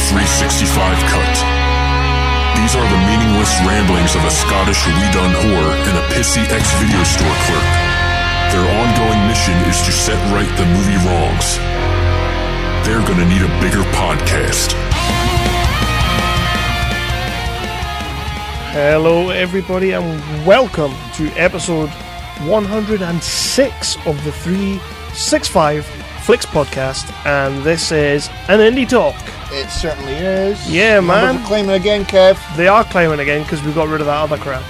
365 cut. These are the meaningless ramblings of a Scottish we-done whore and a pissy ex-video store clerk. Their ongoing mission is to set right the movie wrongs. They're gonna need a bigger podcast. Hello everybody and welcome to episode 106 of the 365 Flicks podcast, and this is an indie talk. It certainly is. Yeah, man. Numbers are climbing again, Kev. They are climbing again because we got rid of that other crap.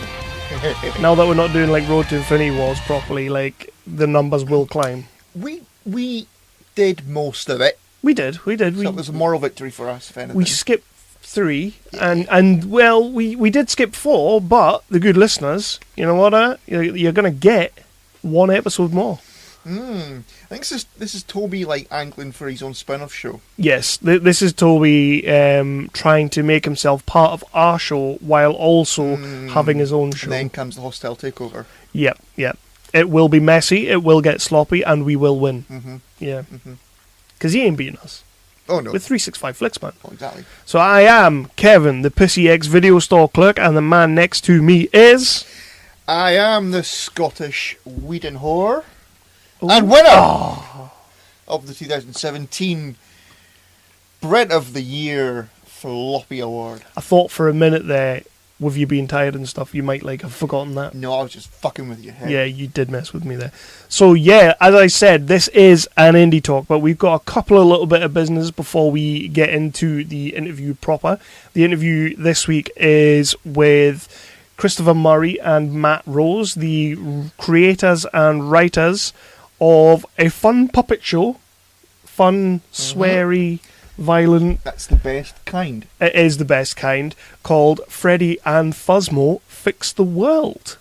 Now that we're not doing like Road to Infinity Wars properly, like the numbers will climb. We did most of it. We did. So it was a moral victory for us, if anything. We skipped 3, and well, we did skip 4, but the good listeners, you know what? You're gonna get one episode more. I think this is Toby like angling for his own spin-off show. Yes, this is Toby trying to make himself part of our show while also having his own show. And then comes the hostile takeover. Yep. It will be messy, it will get sloppy, and we will win. Yeah. Because he ain't beating us. Oh, no. With 365 Flicks, man. Oh, exactly. So I am Kevin, the pissy ex-video store clerk, and the man next to me is... I am the Scottish Whedon whore. And winner of the 2017 Brent of the Year Floppy Award. I thought for a minute there, with you being tired and stuff, you might have forgotten that. No, I was just fucking with your head. Yeah, you did mess with me there. So yeah, as I said, this is an indie talk, but we've got a couple of little bit of business before we get into the interview proper. The interview this week is with Christopher Murray and Matt Rose, the creators and writers of a fun puppet show. Fun, sweary, violent. That's the best kind. It is the best kind, called Freddy and Fuzmo Fix the World,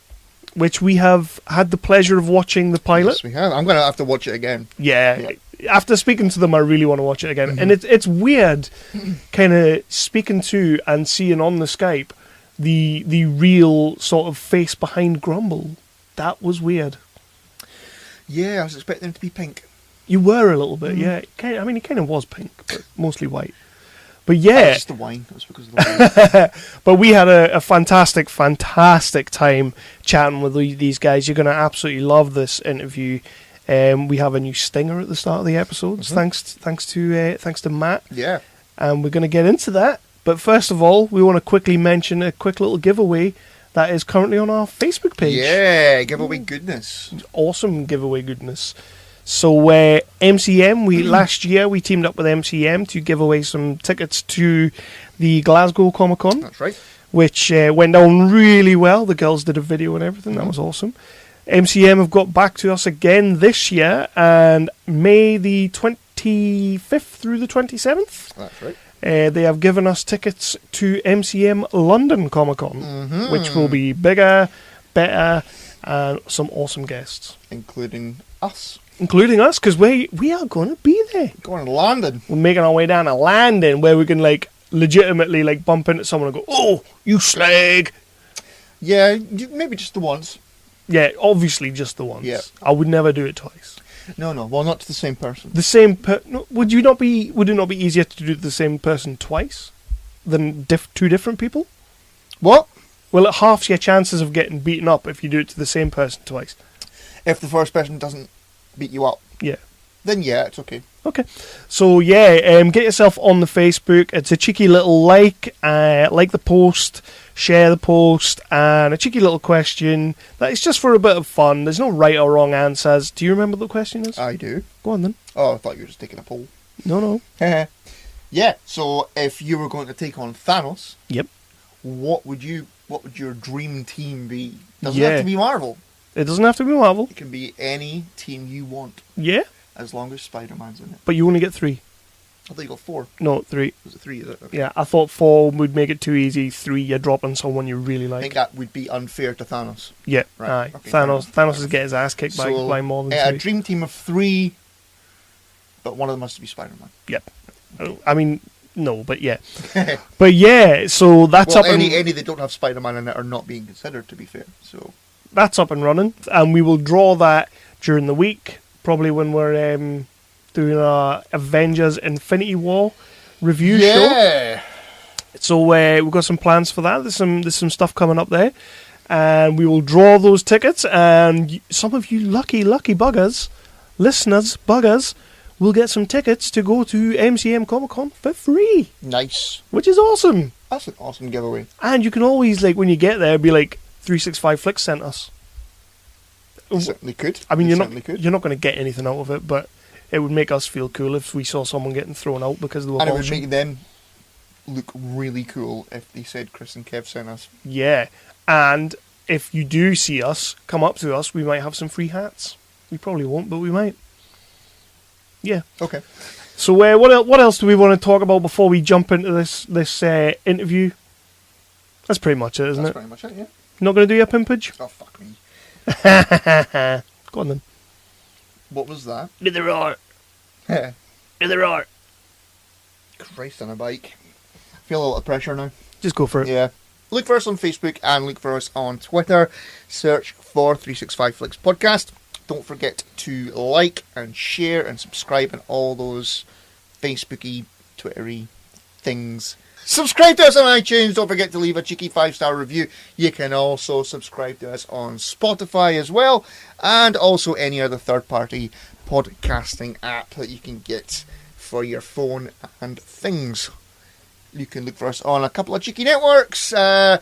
which we have had the pleasure of watching the pilot. Yes, we have. I'm going to have to watch it again. Yeah. After speaking to them, I really want to watch it again. And it's weird kind of speaking to and seeing on the Skype the real sort of face behind Grumble. That was weird. Yeah, I was expecting him to be pink. You were a little bit, yeah. I mean, he kind of was pink, but mostly white. But yeah. Just the wine. It was because of the wine. But we had a fantastic time chatting with these guys. You're going to absolutely love this interview. We have a new stinger at the start of the episodes, thanks to Matt. Yeah. And we're going to get into that. But first of all, we want to quickly mention a quick little giveaway that is currently on our Facebook page. Yeah, giveaway goodness. Awesome giveaway goodness. So MCM, last year we teamed up with MCM to give away some tickets to the Glasgow Comic Con. That's right. Which went down really well. The girls did a video and everything. That was awesome. MCM have got back to us again this year, and May the 25th through the 27th. That's right. They have given us tickets to MCM London Comic Con, which will be bigger, better, and some awesome guests. Including us. Including us, because we are going to be there. Going to London. We're making our way down to London, where we can legitimately bump into someone and go, "Oh, you slag!" Yeah, maybe just the once. Yeah, obviously just the once. Yeah. I would never do it twice. No, well, not to the same person. The same no, would it not be easier to do the same person twice than two different people? What? Well, it halves your chances of getting beaten up if you do it to the same person twice. If the first person doesn't beat you up. Yeah. Then yeah, it's okay. Okay. So yeah, get yourself on the Facebook. It's a cheeky little like the post, share the post, and a cheeky little question that is just for a bit of fun. There's no right or wrong answers. Do you remember what the question is? I do. Go on then. Oh, I thought you were just taking a poll. No. Yeah, so if you were going to take on Thanos, yep, what would your dream team be? Doesn't have to be Marvel. It doesn't have to be Marvel. It can be any team you want. Yeah. As long as Spider-Man's in it. But you only get 3. I thought you got 4. No, 3. Was it 3, is it? Okay. Yeah, I thought 4 would make it too easy. 3, you're dropping someone you really like. I think that would be unfair to Thanos. Yeah, right. Aye. Okay, Thanos is getting his ass kicked by more than 3. A dream team of 3, but one of them has to be Spider-Man. Yep. I mean, no, but yeah. But yeah, so that's up any that don't have Spider-Man in it are not being considered, to be fair. So that's up and running, and we will draw that during the week, probably when we're doing our Avengers Infinity War. review show. So we've got some plans for that. There's some stuff coming up there, and we will draw those tickets. And some of you lucky buggers, listeners, will get some tickets to go to MCM Comic Con for free. Nice. Which is awesome. That's an awesome giveaway. And you can always, like, when you get there, be like, 365 Flicks sent us. You certainly could. I mean, you're not going to get anything out of it, but it would make us feel cool if we saw someone getting thrown out because they were and watching. It would make them look really cool if they said Chris and Kev sent us. Yeah. And if you do see us, come up to us, we might have some free hats. We probably won't, but we might. Yeah. Okay. So what else do we want to talk about before we jump into this interview? That's pretty much it, isn't it? That's pretty much it, yeah. Not going to do your pimpage? Oh, fuck me. Go on then. What was that? Do the roar. Do the roar. Christ on a bike. I feel a lot of pressure now. Just go for it. Yeah. Look for us on Facebook and look for us on Twitter. Search for 365 Flicks Podcast. Don't forget to like and share and subscribe and all those Facebooky, Twittery things. Subscribe to us on iTunes. Don't forget to leave a cheeky 5-star review. You can also subscribe to us on Spotify as well, and also any other third-party podcasting app that you can get for your phone and things. You can look for us on a couple of cheeky networks. We are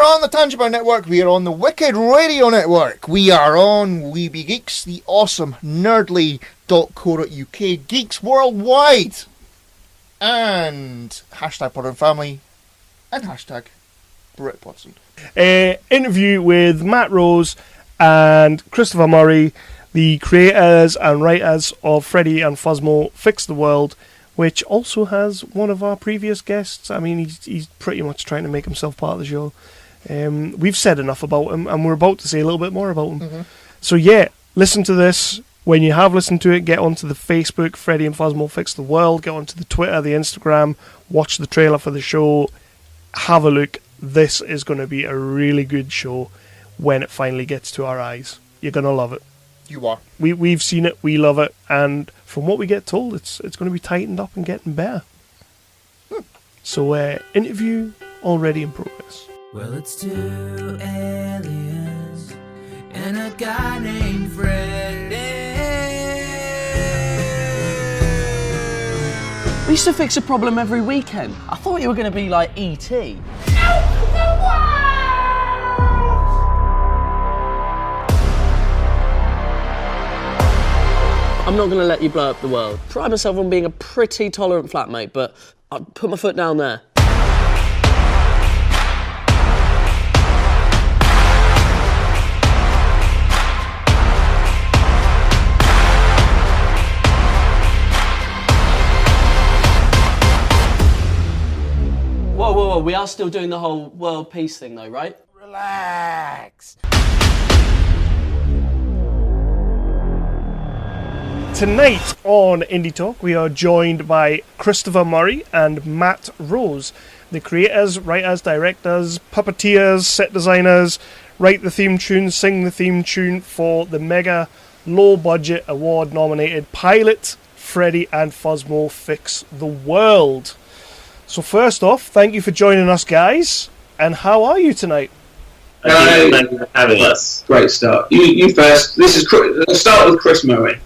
on the Tangibound Network. We are on the Wicked Radio Network. We are on Weeby Geeks, the awesome nerdly.co.uk Geeks Worldwide. And hashtag Pod and Family and hashtag BritPodson. Interview with Matt Rose and Christopher Murray, the creators and writers of Freddy and Fuzmo Fix the World, which also has one of our previous guests. I mean, he's pretty much trying to make himself part of the show. We've said enough about him, and we're about to say a little bit more about him. Mm-hmm. So yeah, listen to this. When you have listened to it, get onto the Facebook, Freddy and Fuzmo Fix the World, get onto the Twitter, the Instagram, watch the trailer for the show, have a look. This is going to be a really good show when it finally gets to our eyes. You're going to love it. You are. We've seen it, we love it, and from what we get told, it's going to be tightened up and getting better. So, interview already in progress. Well, it's 2 aliens and a guy named Freddy. We used to fix a problem every weekend. I thought you were going to be like E.T. I'm not going to let you blow up the world. Pride myself on being a pretty tolerant flatmate, but I'll put my foot down there. Whoa, we are still doing the whole world peace thing though, right? Relax. Tonight on Indie Talk, we are joined by Christopher Murray and Matt Rose, the creators, writers, directors, puppeteers, set designers, write the theme tune, sing the theme tune for the mega low-budget award-nominated pilot Freddy and Fuzmo Fix the World. So first off, thank you for joining us, guys. And how are you tonight? Thank you for having us. Great start. You first. Let's start with Chris Murray.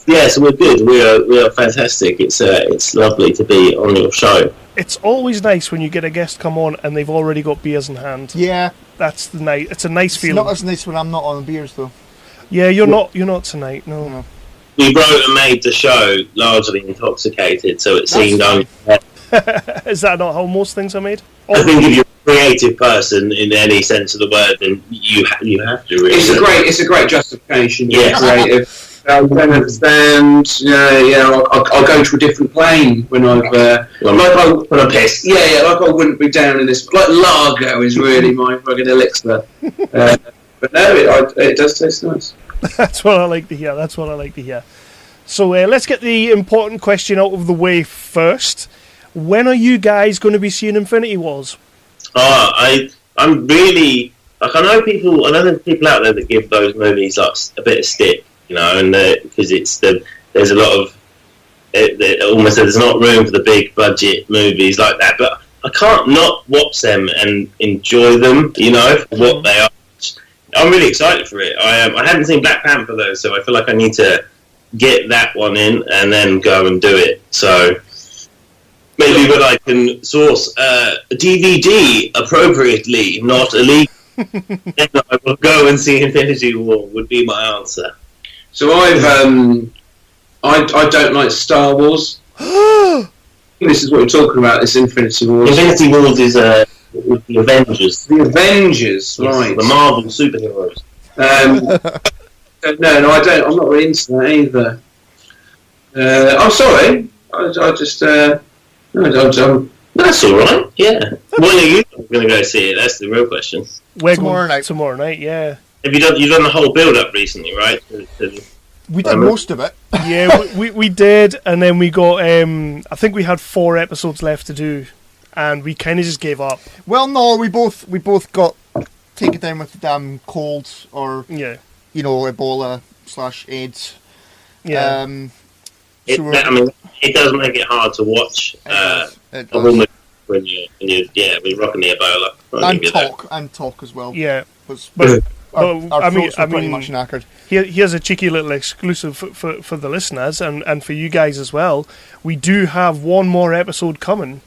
Yes, we're good. We are fantastic. It's lovely to be on your show. It's always nice when you get a guest come on and they've already got beers in hand. Yeah. That's the night. It's a nice feeling. It's not as nice when I'm not on beers though. Yeah, you're not tonight. No. We wrote and made the show largely intoxicated, so it seemed Is that not how most things are made? I think if you're a creative person in any sense of the word, then you have to really. It's a great justification. Yes. Creative. I don't understand. I'll go to a different plane when I'm pissed. Yeah, like I wouldn't be down in this. Like lager is really my fucking elixir. But no, it does taste nice. That's what I like to hear. So let's get the important question out of the way first. When are you guys going to be seeing Infinity Wars? I'm really like I know there's people out there that give those movies like a bit of stick, and because there's a lot of it almost there's not room for the big budget movies like that. But I can't not watch them and enjoy them, for what they are. I'm really excited for it. I haven't seen Black Panther though, so I feel like I need to get that one in and then go and do it. So maybe when I can source a DVD appropriately, not illegally, then I will go and see Infinity War. Would be my answer. So I don't like Star Wars. This is what we're talking about. This Infinity War. Infinity Wars is the Avengers. The Avengers, right? Yes, the Marvel superheroes. No, I don't. I'm not really into that either. I'm sorry. I just. That's all right. Yeah. When are you going to go see it? That's the real question. Tomorrow night. Yeah. Have you've done the whole build-up recently, right? We did most of it. Yeah, we did, and then we got. I think we had 4 episodes left to do, and we kind of just gave up. Well, no, we both got taken down with the damn cold, or Ebola / AIDS. Yeah. It does make it hard to watch it a woman when you're rocking the Ebola. And talk as well. Yeah. Our throats were pretty much knackered. Here's a cheeky little exclusive for the listeners and for you guys as well. We do have one more episode coming.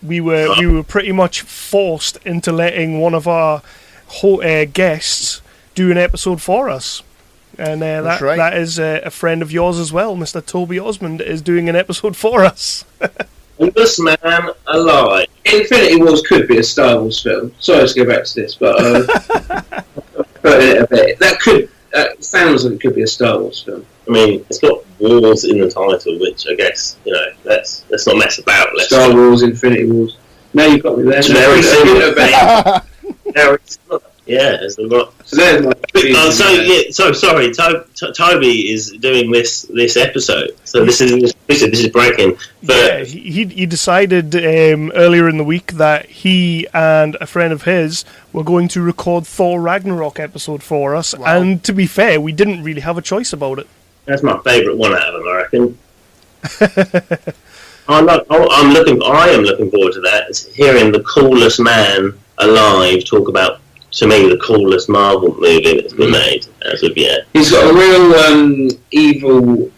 We were pretty much forced into letting one of our guests do an episode for us. And that is a friend of yours as well, Mr. Toby Osmond, is doing an episode for us. Oldest man alive. Infinity Wars could be a Star Wars film. Sorry to go back to this, but put it a bit. That sounds like it could be a Star Wars film. I mean, it's got wars in the title, which I guess let's not mess about. Star Wars, Infinity Wars. Now you've got me there. Very similar. Very similar. Yeah, there's a lot. So there's my sorry. Toby is doing this episode. So this is breaking. But he decided earlier in the week that he and a friend of his were going to record Thor Ragnarok episode for us. Wow. And to be fair, we didn't really have a choice about it. That's my favourite one out of them, I reckon. I am looking forward to that. It's hearing the coolest man alive talk about, to me, the coolest Marvel movie that's been made as of yet. He's got a real evil,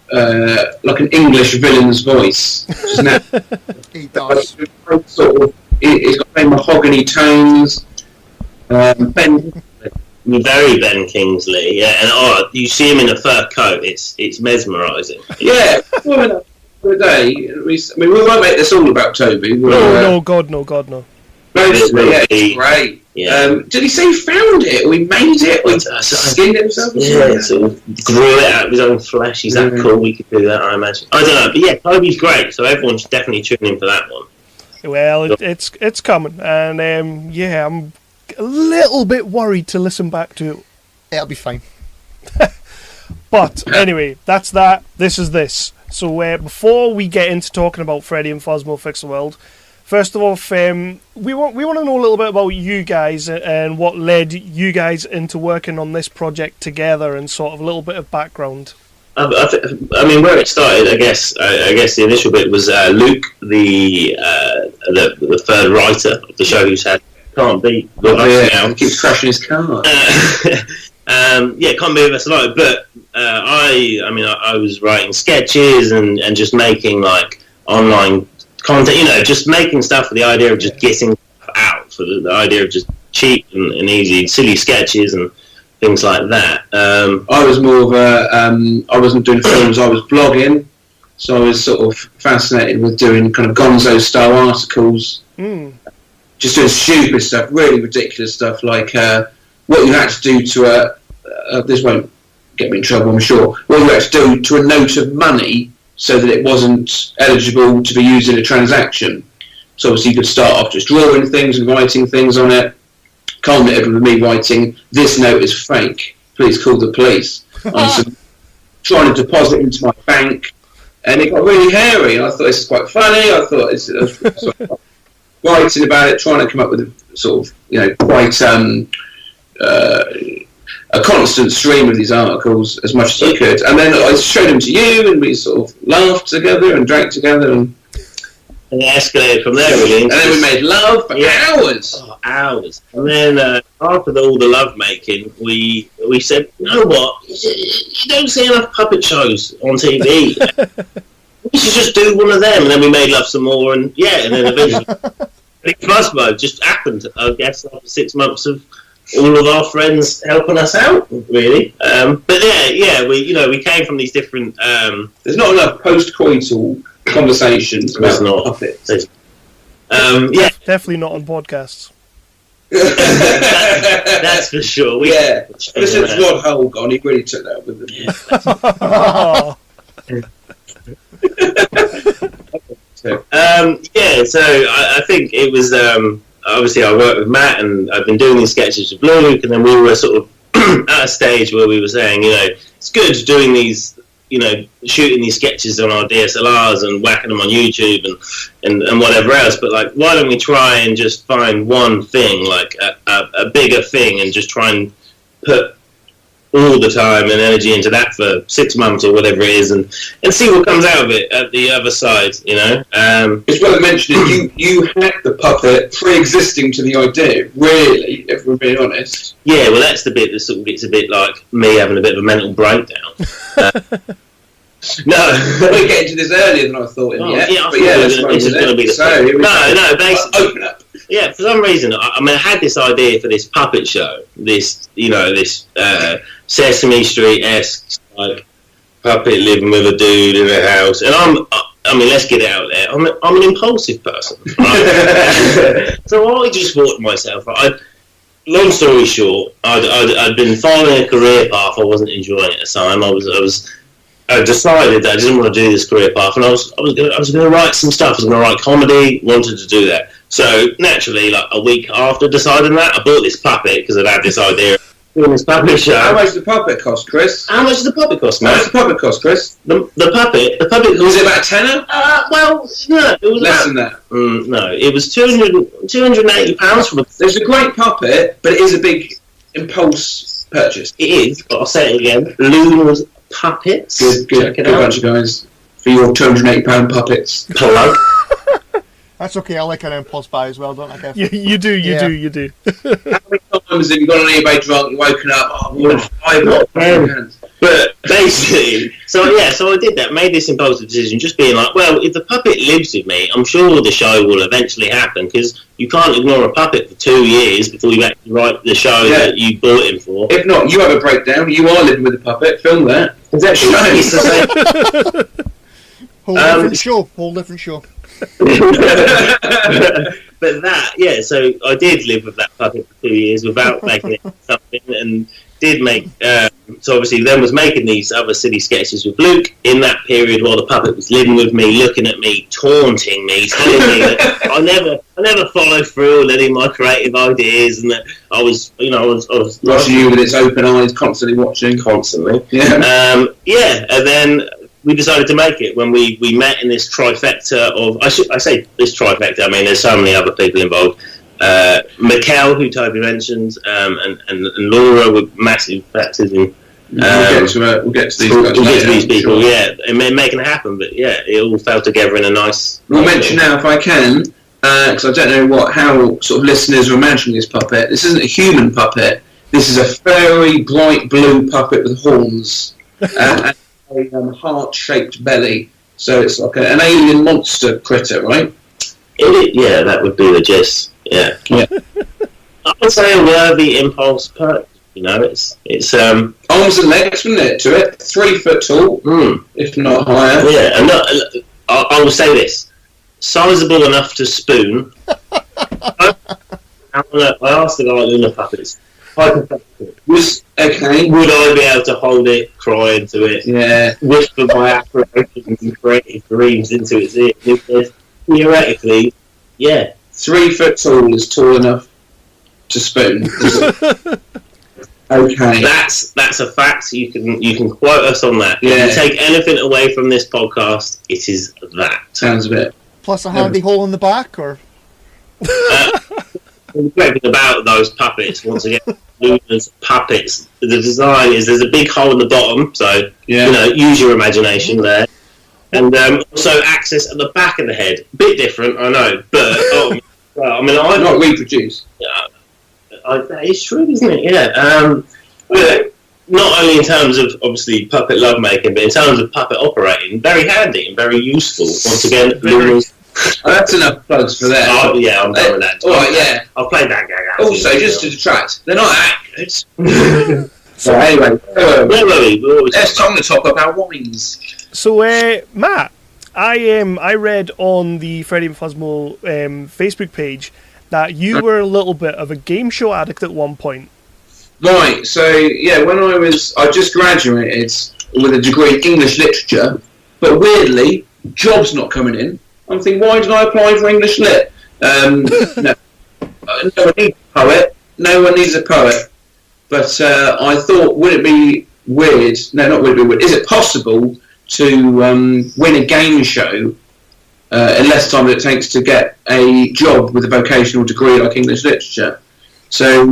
like an English villain's voice. He does. He's got very mahogany tones. Very Ben Kingsley, yeah. And you see him in a fur coat. It's mesmerising. Yeah. The day, we won't make this all about Toby. No, God, no. Mostly, yeah, it's great. Yeah. Did he say he found it? Or he made it? Or he skinned himself? Yeah, sort of grew it out of his own flesh. He's that cool, we could do that, I imagine. I don't know, but yeah, Toby's great, so everyone should definitely tune in for that one. Well, it's coming, and I'm a little bit worried to listen back to it. It'll be fine. But anyway, that's that. This is this. So before we get into talking about Freddy and Fuzmo Fix the World, first of all, we want to know a little bit about you guys and what led you guys into working on this project together, and sort of a little bit of background. I mean, where it started, I guess the initial bit was Luke, the third writer of the show, who's had can't be with us now. He keeps crashing his car. Can't be with us tonight. But I was writing sketches and just making like online content, just making stuff for the idea of just getting stuff out, for the idea of just cheap and easy, silly sketches and things like that. I was more of I wasn't doing films, I was blogging, so I was sort of fascinated with doing kind of gonzo-style articles, just doing stupid stuff, really ridiculous stuff, like what you had to do to this won't get me in trouble, I'm sure, what you had to do to a note of money so that it wasn't eligible to be used in a transaction. So obviously you could start off just drawing things and writing things on it, culminated with me writing, "This note is fake, please call the police." I'm trying to deposit into my bank, and it got really hairy, and I thought this is quite funny. I thought it's sort of writing about it, trying to come up with a sort of, quite a constant stream of these articles as much as I could, and then I showed them to you, and we sort of laughed together and drank together, and it escalated from there, really. And then we made love for hours. Oh, hours. And then after all the love making, we said, you know what? You don't see enough puppet shows on TV. We should just do one of them. And then we made love some more, and and then eventually Freddy and Fuzmo just happened, I guess, after 6 months of all of our friends helping us out, really. But we came from these different. There's not enough post-coital conversations about puppets. Definitely not on podcasts. That's for sure. Since Rod Hull gone, he really took that with him. So I think it was obviously I worked with Matt, and I've been doing these sketches with Luke, and then we were sort of at a stage where we were saying, it's good doing these, shooting these sketches on our DSLRs and whacking them on YouTube and whatever else, but like, why don't we try and just find one thing, like a bigger thing, and just try and put all the time and energy into that for 6 months or whatever it is, and see what comes out of it at the other side, It's worth mentioning, you hacked the puppet pre-existing to the idea, really, if we're being honest. Yeah, well, that's the bit that sort of gets a bit like me having a bit of a mental breakdown. No, we're getting to this earlier than I thought. This is going to be the so. No, basically, open up. Yeah, for some reason, I had this idea for this puppet show, this Sesame Street-esque like puppet living with a dude in a house, and let's get it out there. I'm an impulsive person, right? So I just thought to myself, long story short, I'd been following a career path I wasn't enjoying at the time. I decided that I didn't want to do this career path, and I was going to write some stuff. I was going to write comedy. Wanted to do that. So naturally, like a week after deciding that, I bought this puppet because I'd had this idea of doing this puppet show. How much did the puppet cost, Chris? How much did the puppet cost, man? How much did the puppet cost, Chris? The puppet Was it about a tenner? Well, no, it was less than that. No, it was £280 for It's a great puppet, but it is a big impulse purchase. It is, but I'll say it again. Luna's Puppets. Good bunch of guys for your £280 puppets. Plug. That's okay, I like an impulse buy as well, don't I, Kev? You do. How many times have you gone on eBay drunk, woken up, But basically, so I did that, made this impulsive decision, just being like, well, if the puppet lives with me, I'm sure the show will eventually happen, because you can't ignore a puppet for 2 years before you actually write the show that you bought him for. If not, you have a breakdown, you are living with the puppet, film that. Exactly. Whole different show. But so I did live with that puppet for 2 years without making it something, and did make so obviously then was making these other silly sketches with Luke in that period while the puppet was living with me, looking at me, taunting me, telling me that I never followed through on any of my creative ideas, and that I was watching you with its open eyes, constantly watching. And then we decided to make it when we met in this trifecta of, I say this trifecta, I mean there's so many other people involved. Mikkel, who Toby mentioned, and Laura with massive baptism. We'll get to these people, and making it happen, but it all fell together in a nice... We'll mention now, if I can, because I don't know how sort of listeners are imagining this puppet. This isn't a human puppet. This is a very bright blue puppet with horns and a heart-shaped belly. So it's like an alien monster critter, right? That would be the gist. Yeah. I would say a worthy impulse purchase. It's arms and legs, wouldn't it? To it, 3 foot tall, if not higher. Yeah, and I will say this: sizable enough to spoon. I asked the guy doing the puppets. Hypothetically, would I be able to hold it, cry into it, whisper my aspirations and creative dreams into its ear? Theoretically, 3 foot tall is tall enough to spoon. Okay, that's a fact. You can quote us on that. Yeah. If you take anything away from this podcast, it is that. Sounds a bit. Plus a handy hole in the back, or The great thing about those puppets, once again, Luna's puppets, the design is there's a big hole in the bottom, so use your imagination there, and also access at the back of the head. Bit different, I know, but I mean, I not reproduce. That is true, isn't it? Yeah. But not only in terms of obviously puppet lovemaking, but in terms of puppet operating, very handy and very useful. Once again, Luna's. That's enough plugs for that. Oh, yeah, I'm done with that. Alright, yeah. I'll play that gag out. Also, just to detract, they're not that good. So anyway, it's time to talk about wines. So, Matt, I read on the Freddy and Fuzmo Facebook page that you were a little bit of a game show addict at one point. Right, so yeah, when I just graduated with a degree in English literature, but weirdly, jobs not coming in. I'm thinking, why did I apply for English lit? No one needs a poet. No one needs a poet. But I thought, would it be weird? No, not would it be weird. Is it possible to win a game show in less time than it takes to get a job with a vocational degree like English literature? So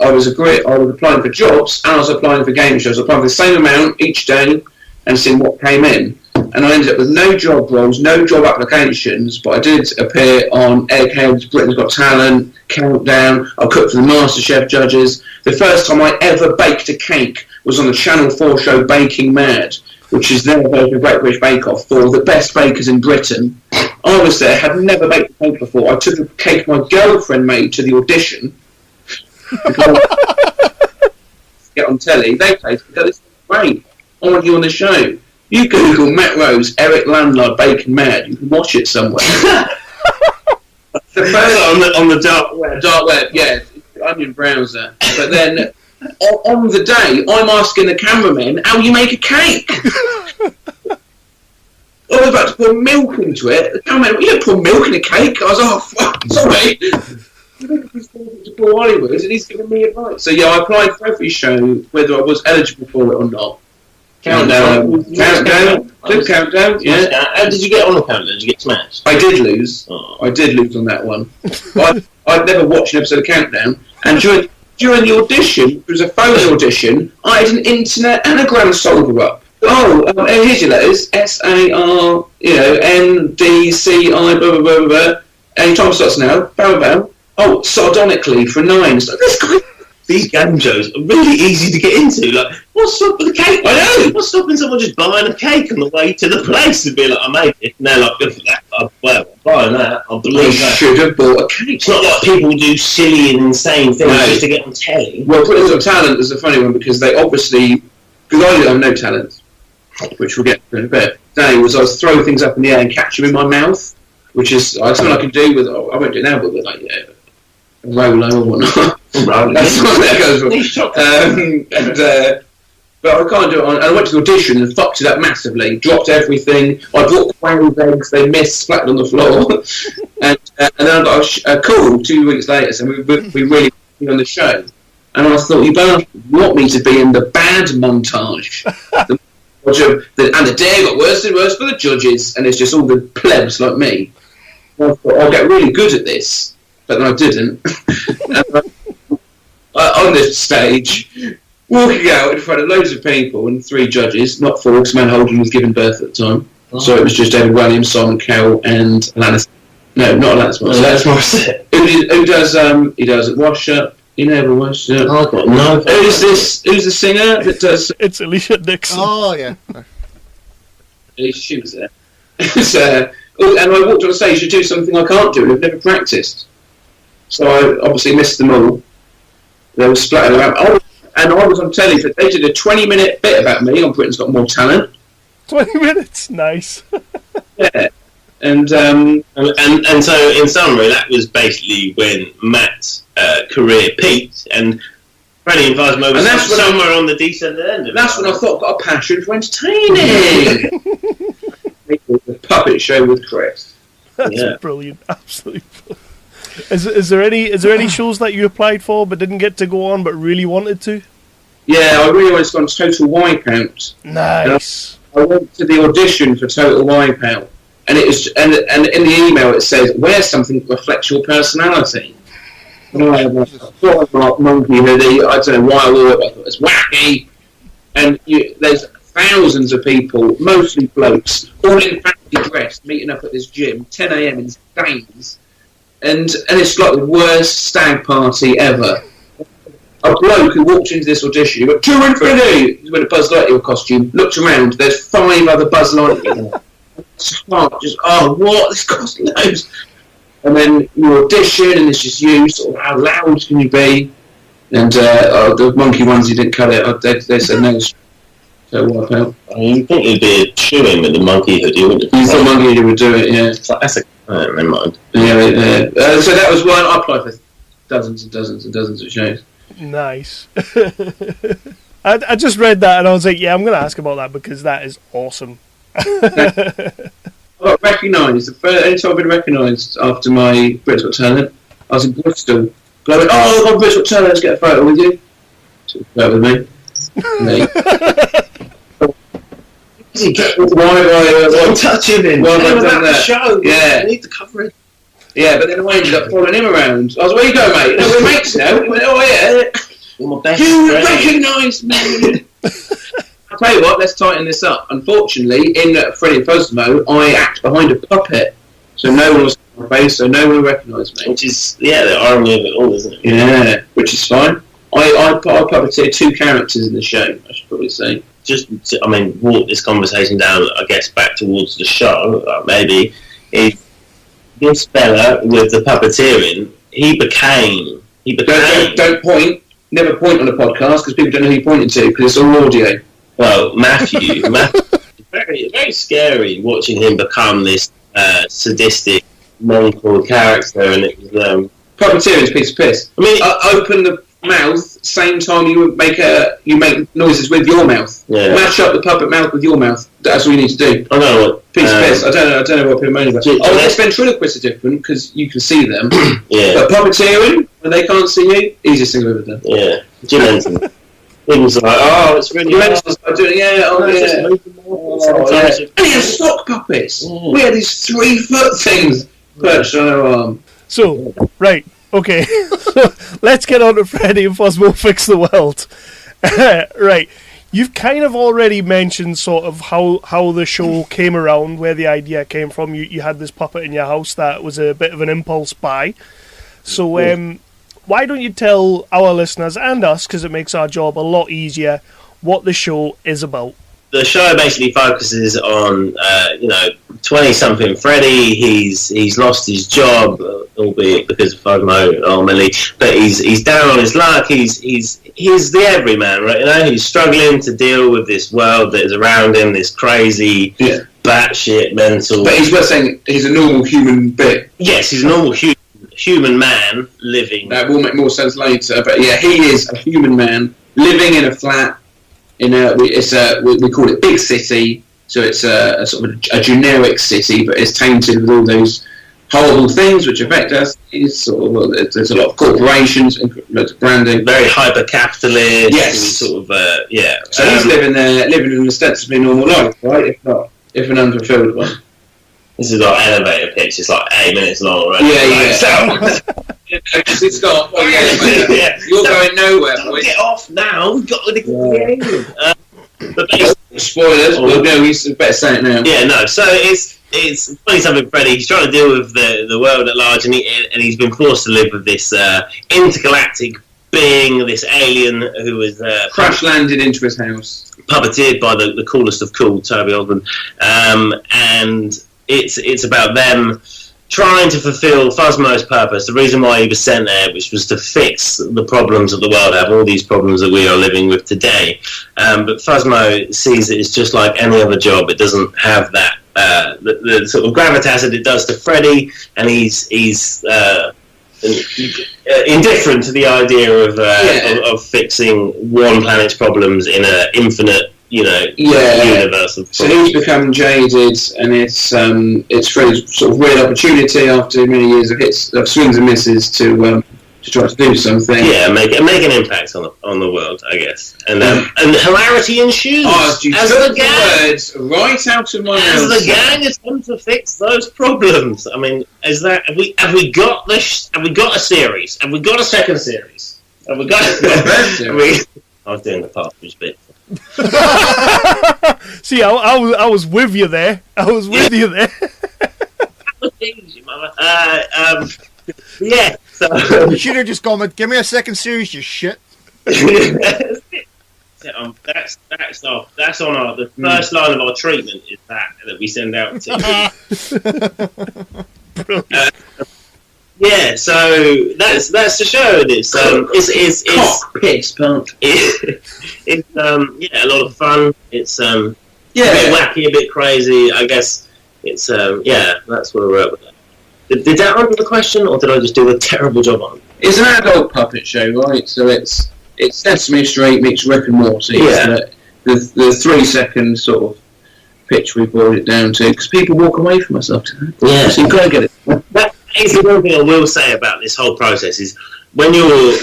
I was applying for jobs and I was applying for game shows. I was applying for the same amount each day and seeing what came in. And I ended up with no job roles, no job applications, but I did appear on Eggheads, Britain's Got Talent, Countdown. I cooked for the MasterChef judges. The first time I ever baked a cake was on the Channel 4 show Baking Mad, which is their version of Great British Bake Off for the best bakers in Britain. I was there, had never baked a cake before. I took a cake my girlfriend made to the audition. Get on telly, they played, this is great. I want you on the show. You Google Matt Rose, Eric Landlord, Bacon Mad. You can watch it somewhere. The first on the dark web. Dark web, yeah, Onion browser. But then on the day, I'm asking the cameraman how you make a cake. I was about to pour milk into it. The cameraman, you don't pour milk in a cake. I was, oh, fuck, sorry. He's talking to Paul Hollywood, and he's giving me advice. So yeah, I applied for every show, whether I was eligible for it or not. Countdown, yeah. How did you get on the countdown? Did you get smashed? I did lose. Oh. I did lose on that one. I'd never watched an episode of Countdown, and during the audition, it was a phone audition, I had an internet anagram solver up. Here's your letters, SAR, NDCI, blah, blah, blah, blah. Any time starts now, bam, bam. Oh, sardonically for 9. So this guy... These game shows are really easy to get into. Like, what's stopping the cake? I know. What's stopping someone just buying a cake on the way to the place and be like, I made it. And they're like, good for that. I'm buying that. I believe that. Should have bought a cake. It's not like people do silly and insane things just to get on telly. Well, Britain's Got Talent is a funny one because they obviously, because I have no talent, which we'll get to in a bit. Today was I was throwing things up in the air and catch them in my mouth, which is something I can do with. I won't do it now, but with like Rolo or whatnot. That's what that goes for. But I can't do it on. And I went to the audition and fucked it up massively. Dropped everything. I brought quail's eggs. They missed, splattered on the floor. and then I got a call 2 weeks later, so we really be on the show. And I thought, you want me to be in the bad montage. And the day got worse and worse for the judges, and it's just all the plebs like me. And I thought, I'll get really good at this. But then I didn't. On this stage, walking out in front of loads of people and 3 judges, not 4, because Man Holden was giving birth at the time. Oh. So it was just David Williams, Simon Cowell, and Alanis. No, not Alanis Morissette. Who does he does it Wash Up? You never washed up. Oh, I've got no. Who's this? Who's the singer that does? It's Alicia Dixon. Oh yeah. She was there. And I walked on stage to do something I can't do and I've never practiced. So I obviously missed them all. They were splattered around. And I was on telly. They did a 20-minute bit about me on Britain's Got More Talent. 20 minutes, nice. Yeah. And so, in summary, that was basically when Matt's career peaked, and Freddy and Fuzmo was somewhere on the decent end. That's when I thought I got a passion for entertaining. The puppet show with Chris. That's brilliant, absolutely brilliant. Is there any shows that you applied for but didn't get to go on but really wanted to? Yeah, I really wanted to go on Total Wipeout. Nice. I went to the audition for Total Wipeout, and it was and in the email it says wear something that reflects your personality. Monkey hoodie. I don't know why I wore it. I thought it was wacky. And there's thousands of people, mostly blokes, all in fancy dress, meeting up at this gym, 10 a.m. in Staines, and it's like the worst stag party ever. A bloke who walked into this audition, he went, "To infinity!" He's wearing a Buzz Lightyear costume, looked around, there's 5 other Buzz Lightyear. Just, oh, what? This costs loads. And then you audition, and it's just you, sort of, how loud can you be? And the monkey ones, you didn't cut it. They said no. So wipe out. You think it'd be a chewing with the monkey hoodie, wouldn't you? You thought monkey hoodie would do it, yeah. It's like, that's a... never mind. Yeah. So that was one. I applied for dozens and dozens and dozens of shows. Nice. I just read that and I was like, yeah, I'm going to ask about that because that is awesome. I got recognised. Any time I've been recognised after my British Got Talent, I was in Bristol. And I went, "Oh, I've got British Got Talent, let's get a photo with you." Took a photo with me. Why have I touching him? Why have I done that? Show. Yeah. I need to cover it. Yeah, but then I ended up following him around. I was, "Where you go, mate?" "No, we're mates now." He went, "Oh, yeah. You're my best You friend." recognise me. I'll tell you what, let's tighten this up. Unfortunately, in Freddy and Fuzmo, I act behind a puppet. So no one will see my face, so no one will recognise me. Which is, the irony of it all, isn't it? Yeah, which is fine. I puppeteer 2 characters in the show, I should probably say. Just, walk this conversation down, I guess, back towards the show, maybe, is this fella with the puppeteering, he became... Don't point. Never point on a podcast, because people don't know who you're pointing to, because it's all audio. Well, Matthew, very, very scary watching him become this sadistic, mongrel character, and it was... Puppeteering is a piece of piss. Open the mouth, same time you make noises with your mouth. Yeah. Match up the puppet mouth with your mouth. That's all you need to do. I know what piece of piss. I don't know what people moan about. I guess ventriloquists are different because you can see them. Yeah. But puppeteering, when they can't see you, easiest thing I've ever done. Yeah. Jim Henson. He was like, "Oh, it's really hard." And he has sock puppets. We had these 3-foot things perched on our arm. So, right. Okay, so let's get on to Freddy and Fuzmo Fix the World. Right, you've kind of already mentioned sort of how the show came around, where the idea came from. You had this puppet in your house that was a bit of an impulse buy. So why don't you tell our listeners and us, because it makes our job a lot easier, what the show is about? The show basically focuses on, 20-something Freddy. He's lost his job, albeit because of Fuzmo ultimately. But he's down on his luck. He's the everyman, right? You know, he's struggling to deal with this world that is around him, this crazy, batshit mental. But he's worth saying he's a normal human being. Yes, he's a normal human man living. That will make more sense later. But yeah, he is a human man living in a flat. We call it Big City, so it's a sort of a generic city, but it's tainted with all those horrible things which affect us. It's there's a lot of corporations and loads of branding, very hyper-capitalist. Yes, sort of yeah. So he's living an ostensibly normal life, right? If an unfulfilled one. This is like elevator pitch. It's like 8 minutes long, right? Yeah. It's got. Oh yeah. You're going nowhere, boys. Get off now. We've got to get the spoilers. Well, no, we better say it now. Yeah, no. So it's 20-something Freddy. He's trying to deal with the world at large, and he's been forced to live with this intergalactic being, this alien who was crash landed into his house, puppeteered by the coolest of cool, Toby Osmond, and it's about them trying to fulfill Fuzmo's purpose, the reason why he was sent there, which was to fix the problems of the world, have all these problems that we are living with today. But Fuzmo sees it as just like any other job. It doesn't have that the sort of gravitas that it does to Freddy, and he's indifferent to the idea of fixing one planet's problems in an infinite universe of problems. So he's become jaded, and it's Freddy's sort of weird opportunity after many years of swings and misses to to try to do something. Yeah, make an impact on the world, I guess. And hilarity ensues Oh, you as took the gang, words right out of my mouth. as the gang attempt to fix those problems. I mean, have we got this? Have we got a series? Have we got a second series? Have we got? I was doing the partridge bit. See, I was with you there. You mother. Yeah. So You should have just gone with, give me a second series, you shit. that's on the first line of our treatment is that we send out to. Yeah, so that's the show. It's Cock, piss, punk. It's a lot of fun. It's a bit Yeah. wacky, a bit crazy. I guess it's that's where we're at with that. Did that answer the question, or did I just do a terrible job on it? It's an adult puppet show, right? So it's Sesame Street meets Rick and Morty. Yeah. The 3 second sort of pitch we boiled it down to, because people walk away from us after that. Yeah. So you gotta get it. That is the one thing I will say about this whole process is when you're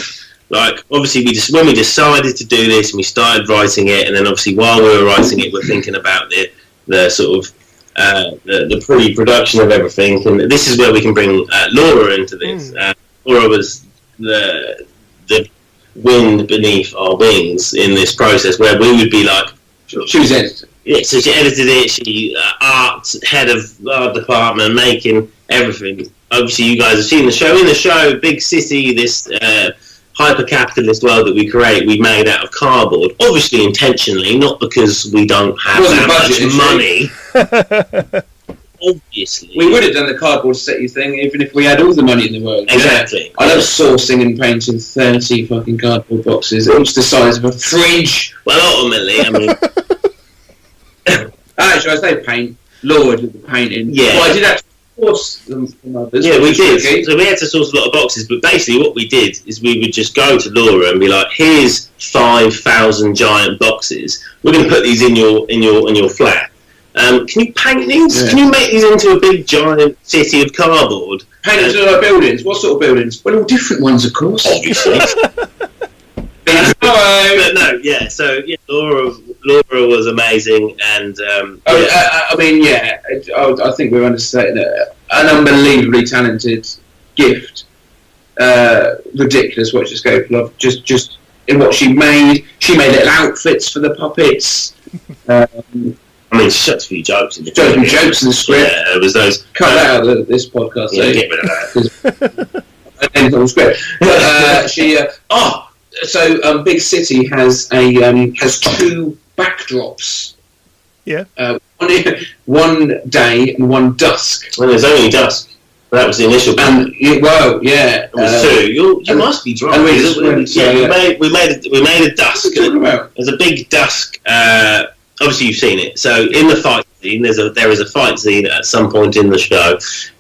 like, obviously when we decided to do this and we started writing it, and then obviously while we were writing it, we're thinking about the sort of the pre-production of everything, and this is where we can bring Laura into this. Laura was the wind beneath our wings in this process, where we would be like, She was edited. yeah, so she edited it, she art head of our department, making everything. Obviously you guys have seen the show. In the show, big city, this hyper-capitalist world that we create, we made out of cardboard, obviously intentionally, not because we don't have Wasn't that budgeted, much money. Obviously. We would have done the cardboard city thing even if we had all the money in the world. Exactly. I love sourcing and painting 30 fucking cardboard boxes, each the size of a fridge. Well, ultimately, I mean... Actually, I say paint. Laura did the painting. Yeah. Well, I did actually source them from others. Yeah, we which was did. tricky. So we had to source a lot of boxes, but basically what we did is we would just go to Laura and be like, "Here's 5,000 giant boxes. We're going to put these in your flat. Can you paint these? Yeah. Can you make these into a big giant city of cardboard? Painted to like buildings. What sort of buildings? Well, all different ones, of course. Obviously." Hello. But no, yeah. So yeah, Laura was amazing, and I mean, yeah. I think we're understating it. An unbelievably talented gift. Ridiculous what she's capable of. Just in what she made. She made little outfits for the puppets. I mean, she shot a few jokes in the Jokes in the script. Yeah, there was those. Cut that out of this podcast. Yeah, get rid of that. Anything on script. But she. So Big City has two backdrops. Yeah. One day and one dusk. Well, there's only dusk. That was the initial. And yeah. It was two. You must be drunk. And we just went, we made a dusk. What are you talking about? There's a big dusk. Obviously, you've seen it. So in the fight scene, there is a fight scene at some point in the show,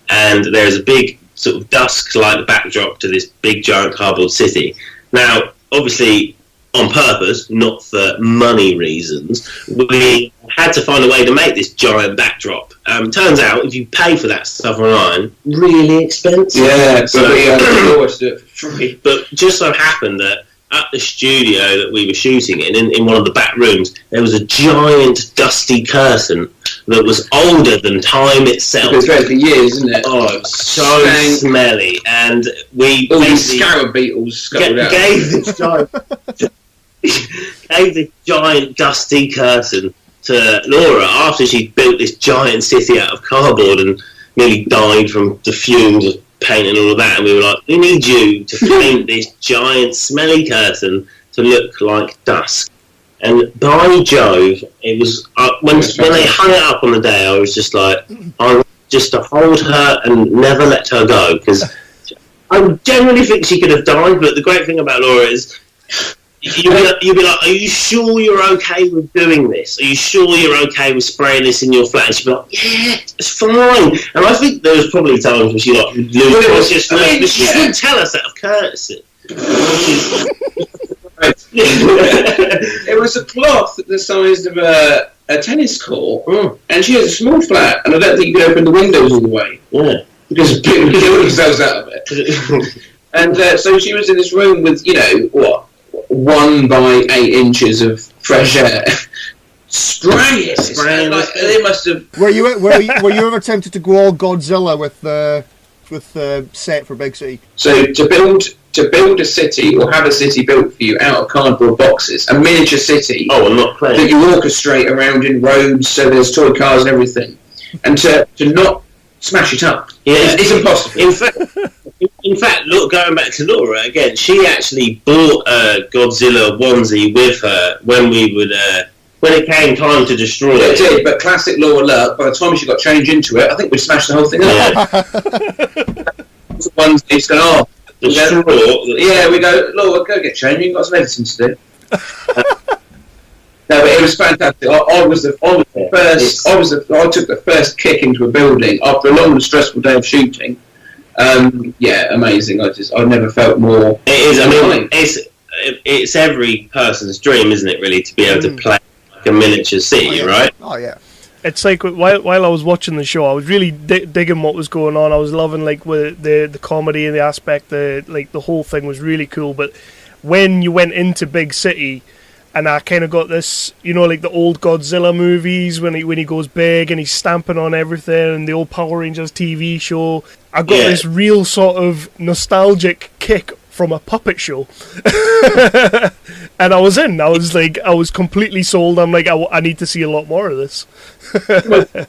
and there is a big sort of dusk-like backdrop to this big giant cardboard city. Now, obviously, on purpose, not for money reasons, we had to find a way to make this giant backdrop. Turns out, if you pay for that stuff online, really expensive. Yeah, So- but we always do it for free. But just so happened that at the studio that we were shooting in one of the back rooms, there was a giant dusty curtain that was older than time itself. It's been for years, isn't it? Oh, it was so Stank. smelly, and we All these basically scarab beetles scuttled out. gave this giant dusty curtain to Laura after she'd built this giant city out of cardboard and nearly died from the fumes of paint and all of that, and we were like, we need you to paint this giant smelly curtain to look like dusk. And by Jove, it was when they hung it up on the day, I was just like, I want just to hold her and never let her go, because I genuinely think she could have died. But the great thing about Laura is you'd be like, are you sure you're okay with doing this? Are you sure you're okay with spraying this in your flat? And she'd be like, yeah, it's fine. And I think there was probably times when she like lose consciousness, but she wouldn't tell us out of courtesy. It was a cloth the size of a tennis court, and she has a small flat, and I don't think you could open the windows all the way. Yeah. Because people kill themselves out of it. And so she was in this room with, 1 by 8 inches of fresh air. Spraying. Like, they must have. Were you ever tempted to go all Godzilla with the set for Big City? So to build a city or have a city built for you out of cardboard boxes, a miniature city. Oh, I'm not playing. That you orchestrate around in roads, so there's toy cars and everything, and to not smash it up. Yeah, it's impossible. In fact, look, going back to Laura again, she actually bought a Godzilla onesie with her when it came time to destroy it. It did, but classic Laura luck, by the time she got change into it, I think we'd smashed the whole thing up. The onesie's going, we go, Laura, go get change, you've got some editing to do. No, but it was fantastic. I took the first kick into a building after a long and stressful day of shooting. Amazing. I never felt more. It is. I mean, it's every person's dream, isn't it? Really, to be able to play like a miniature city, right? Oh yeah. It's like while I was watching the show, I was really digging what was going on. I was loving like with the comedy and the aspect. The whole thing was really cool. But when you went into Big City. And I kind of got this, like the old Godzilla movies when he goes big and he's stamping on everything, and the old Power Rangers TV show. I got this real sort of nostalgic kick from a puppet show, and I was in. I was completely sold. I'm like, I need to see a lot more of this. That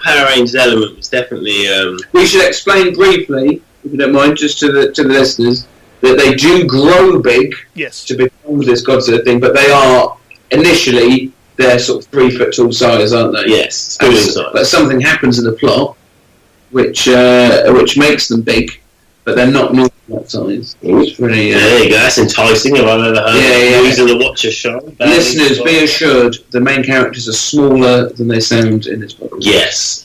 Power Rangers element was definitely. We should explain briefly, if you don't mind, just to the listeners. That they do grow big to become this Godzilla thing, but they are initially they're sort of 3 foot tall size, aren't they? Yes, but something happens in the plot which makes them big, but they're not normal that size. It's pretty. There you go. That's enticing. If I've ever heard reason to watch a show. Listeners, be assured the main characters are smaller than they sound in this book. Yes.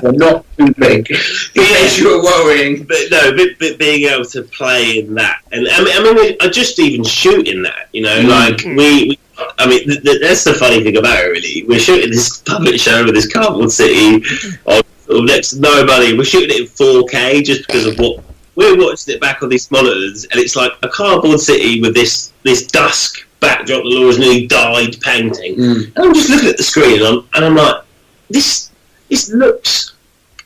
They're not too big. In case you were worrying. But no, but being able to play in that, and I mean, just even shooting that, that's the funny thing about it. Really, we're shooting this puppet show with this cardboard city on next to nobody. We're shooting it in 4K just because of what we're watching it back on these monitors, and it's like a cardboard city with this dusk backdrop that Laura's nearly dyed painting, and I'm just looking at the screen and I'm like, this looks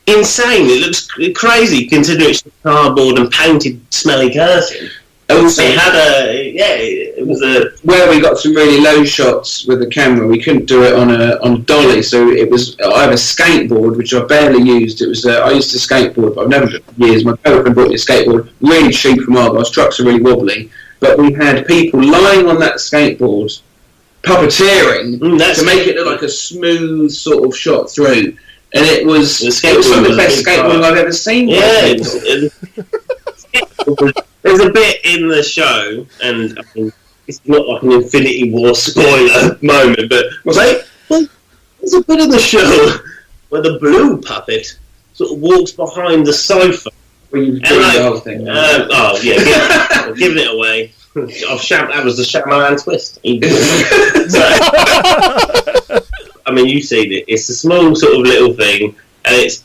insane. It looks crazy considering it's cardboard and painted smelly curtain. Also, it was where we got some really low shots with the camera. We couldn't do it on a dolly, so it was. I have a skateboard which I barely used. It was I used to skateboard, but I've never done it for years. My girlfriend bought me a skateboard, really cheap from Argos. Trucks are really wobbly, but we had people lying on that skateboard, puppeteering to make it look like a smooth sort of shot through. And it was some of the best skateboarding I've ever seen. Yeah, there's a bit in the show, and I mean, it's not like an Infinity War spoiler moment, but there's a bit in the show where the blue puppet sort of walks behind the sofa. Giving it away. That was the Shyamalan twist. I mean, you've seen it. It's a small sort of little thing, and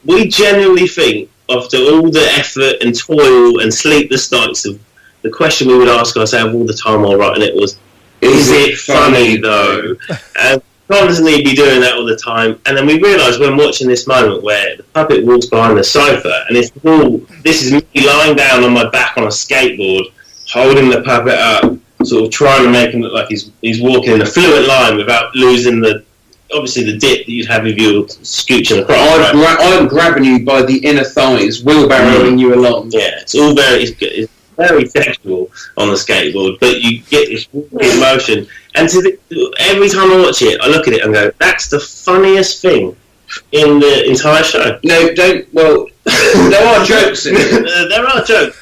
we genuinely think, after all the effort and toil and sleepless nights, of the question we would ask ourselves all the time while writing it was, is it funny though? And constantly be doing that all the time, and then we realise when watching this moment where the puppet walks behind the sofa, and this is me lying down on my back on a skateboard, holding the puppet up, sort of trying to make him look like he's walking in a fluent line without losing the dip that you'd have if you were scooching across. I'm grabbing you by the inner thighs, wheelbarrowing you along. Yeah, it's all it's very sexual on the skateboard, but you get this emotion. And every time I watch it, I look at it and go, that's the funniest thing in the entire show. No, don't. Well, there are jokes in it. There are jokes.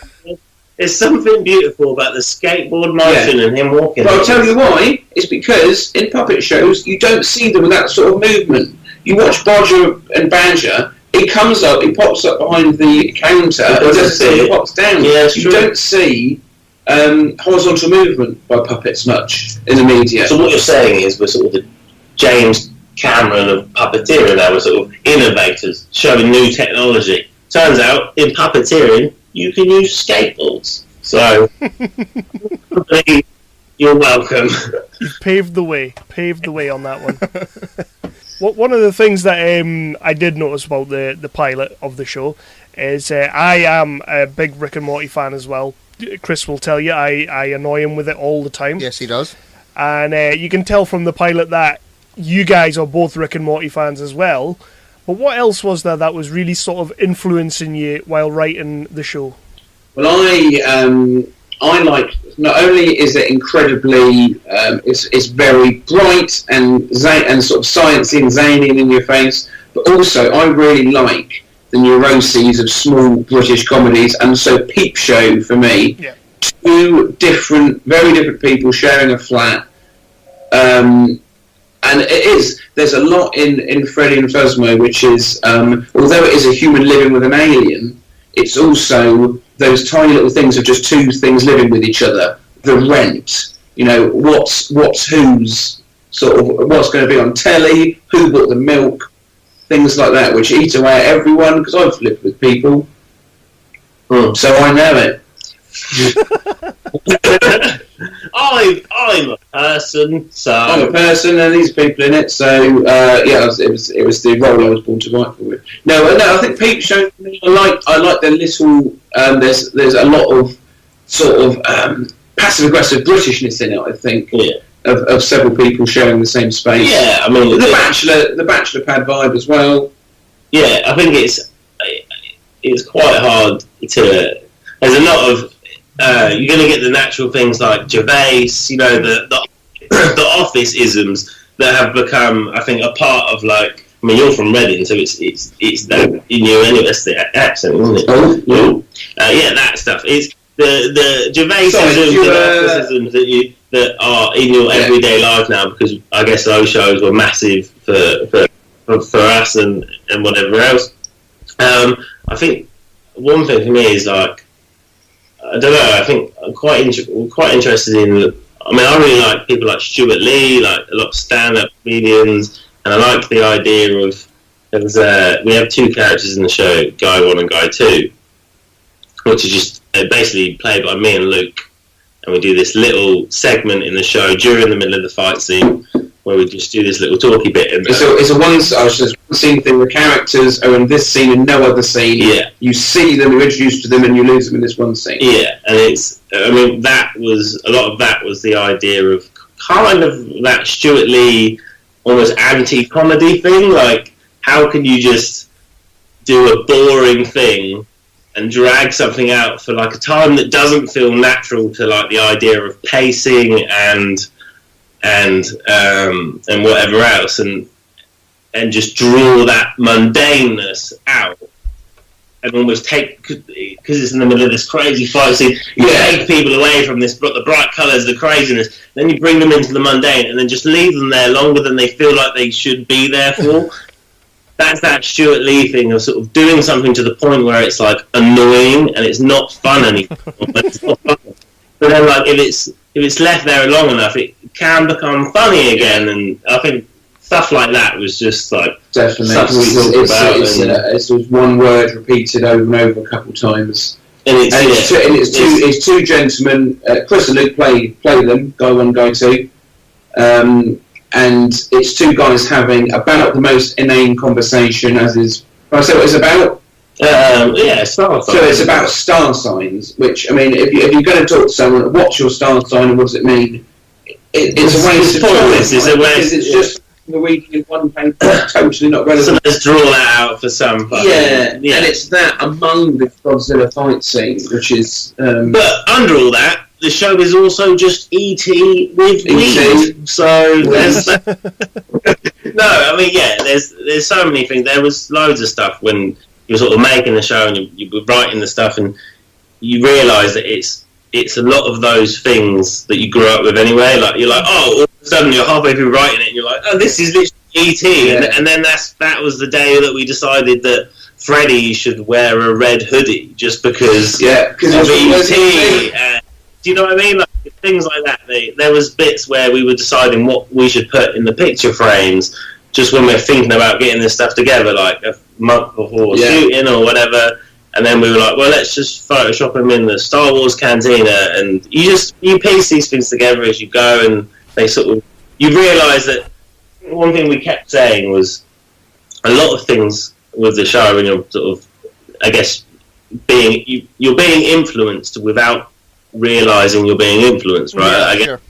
There's something beautiful about the skateboard motion and him walking. But I'll tell you why. It's because in puppet shows, you don't see them with that sort of movement. You watch Bodger and Badger, he comes up, he pops up behind the counter, he pops down. Yeah, you don't see horizontal movement by puppets much in the media. So what you're saying is we're sort of the James Cameron of puppeteering now. We're sort of innovators, showing new technology. turns out in puppeteering you can use skateboards. So you're welcome. You've paved the way on that one. One of the things that I did notice about the pilot of the show is I am a big Rick and Morty fan as well. Chris will tell you I annoy him with it all the time. Yes, he does. And you can tell from the pilot that you guys are both Rick and Morty fans as well. But what else was there that was really sort of influencing you while writing the show? Well, I like, not only is it incredibly, it's very bright and sort of sciencey and zany and in your face, but also I really like the neuroses of small British comedies, and so Peep Show for me, two very different people sharing a flat, and there's a lot in Freddy and Fuzmo, which is, although it is a human living with an alien, it's also those tiny little things of just two things living with each other. The rent, what's whose, sort of what's going to be on telly, who bought the milk, things like that, which eat away at everyone, because I've lived with people, so I know it. I'm a person, so I'm a person, and these people in it. So it was the role I was born to write for. No, I think Peep Show. I like the little. There's a lot of sort of passive aggressive Britishness in it. I think of several people sharing the same space. Yeah, I mean the Bachelor pad vibe as well. Yeah, I think it's quite hard to. There's a lot of. You're going to get the natural things like Gervais, the office isms that have become, I think, a part of like. I mean, you're from Reading, so it's that in you anyway. That's the accent, isn't it? Oh, yeah, that stuff. It's the Gervais isms and office isms that are in your everyday life now, because I guess those shows were massive for us and whatever else. I think one thing for me is like. I don't know. I think I'm quite interested in. I mean, I really like people like Stuart Lee, like a lot of stand-up comedians, and I like the idea of. We have two characters in the show, Guy 1 and Guy 2, which are just basically played by me and Luke, and we do this little segment in the show during the middle of the fight scene where we just do this little talky bit. And it's a one scene thing. The characters are in this scene and no other scene. Yeah, you see them, you're introduced to them, and you lose them in this one scene. Yeah, and that was a lot of that was the idea of kind of that Stuart Lee almost anti-comedy thing. Like, how can you just do a boring thing and drag something out for like a time that doesn't feel natural to like the idea of pacing and whatever else, and just draw that mundaneness out and almost take, because it's in the middle of this crazy fight scene, you take people away from this, the bright colours, the craziness, then you bring them into the mundane and then just leave them there longer than they feel like they should be there for. That's that Stuart Lee thing of sort of doing something to the point where it's like annoying and it's not fun anymore. It's not fun. But then, like, if it's left there long enough, it can become funny again. And I think stuff like that was just like definitely stuff we talked about. It's one word repeated over and over a couple of times. And it's two gentlemen. Chris and Luke play them, Guy 1, Guy 2. And it's two guys having about the most inane conversation as is. I say what it's about. Star signs. So it's about star signs. Which, I mean, if you're going to talk to someone, what's your star sign and what does it mean? It's a waste of time. Because it's just the week in one paper, totally not relevant. So let's draw that out for some fun. Yeah, and it's that among the Godzilla fight scene, which is. But under all that, the show is also just E.T. with weed. So there's no, I mean, there's so many things. There was loads of stuff when you were sort of making the show and you were writing the stuff, and you realise that it's a lot of those things that you grew up with anyway. Like, you're like, oh, all of a sudden you're halfway through writing it and you're like, oh, this is literally E.T. Yeah. And then that was the day that we decided that Freddy should wear a red hoodie just because of E.T. Do you know what I mean? Like, things like that. There was bits where we were deciding what we should put in the picture frames just when we're thinking about getting this stuff together. Like, month before Yeah. shooting or whatever. And then we were like, well, let's just Photoshop him in the Star Wars cantina, and you piece these things together as you go, and they you realise that one thing we kept saying was a lot of things with the show, when you're sort of, I guess, you're being influenced without realising you're being influenced, right? Yeah, I guess sure.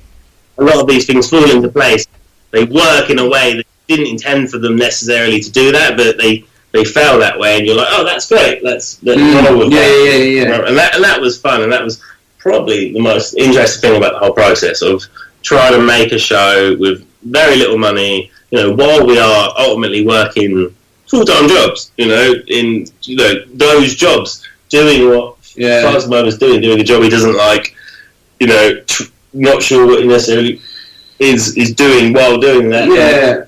a lot of these things fall into place. They work in a way that didn't intend for them necessarily to do that, but they fell that way, and you're like, oh, that's great. Let's roll with that. Yeah. And that was fun, and that was probably the most interesting thing about the whole process of trying to make a show with very little money, while we are ultimately working full-time jobs, in those jobs, doing what Fuzmo is doing a job he doesn't like, not sure what he necessarily is doing while doing that. Yeah.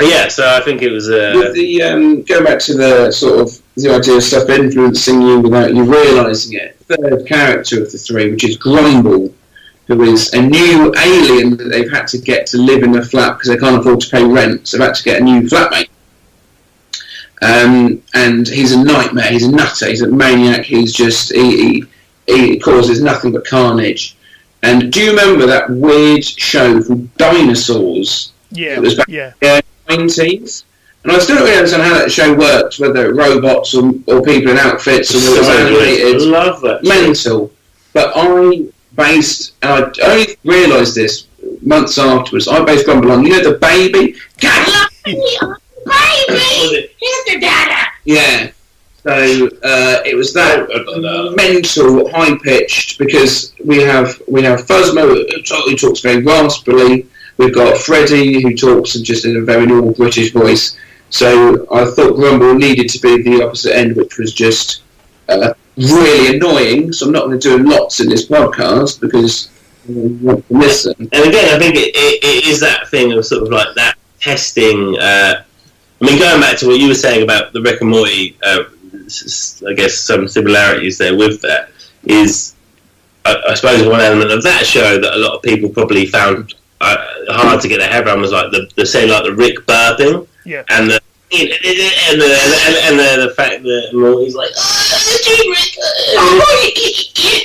Yeah, so I think it was with the going back to the sort of the idea of stuff influencing you without you realising it. Third character of the three, which is Grumble, who is a new alien that they've had to get to live in a flat because they can't afford to pay rent, so they've had to get a new flatmate. And he's a nightmare. He's a nutter. He's a maniac. He's just he causes nothing but carnage. And do you remember that weird show called Dinosaurs? Yeah, It was back yeah. in the 90s. And I still don't really understand how that show works, whether robots or people in outfits or whether it's animated. I love that. Mental. But I only realised this months afterwards. I based Grumble on, the baby? Baby! Here's the dada! Yeah. So it was that mental, high-pitched, because we have Fuzmo who talks very raspily. We've got Freddy who talks just in a very normal British voice. So I thought Grumble needed to be the opposite end, which was just really annoying. So I'm not going to do lots in this podcast because you want to listen. And again, I think it is that thing of sort of like that testing. Going back to what you were saying about the Rick and Morty, I guess some similarities there with that is, I suppose, one element of that show that a lot of people probably found hard to get their head around was like the Rick burping, and the fact that Morty's like, Rick,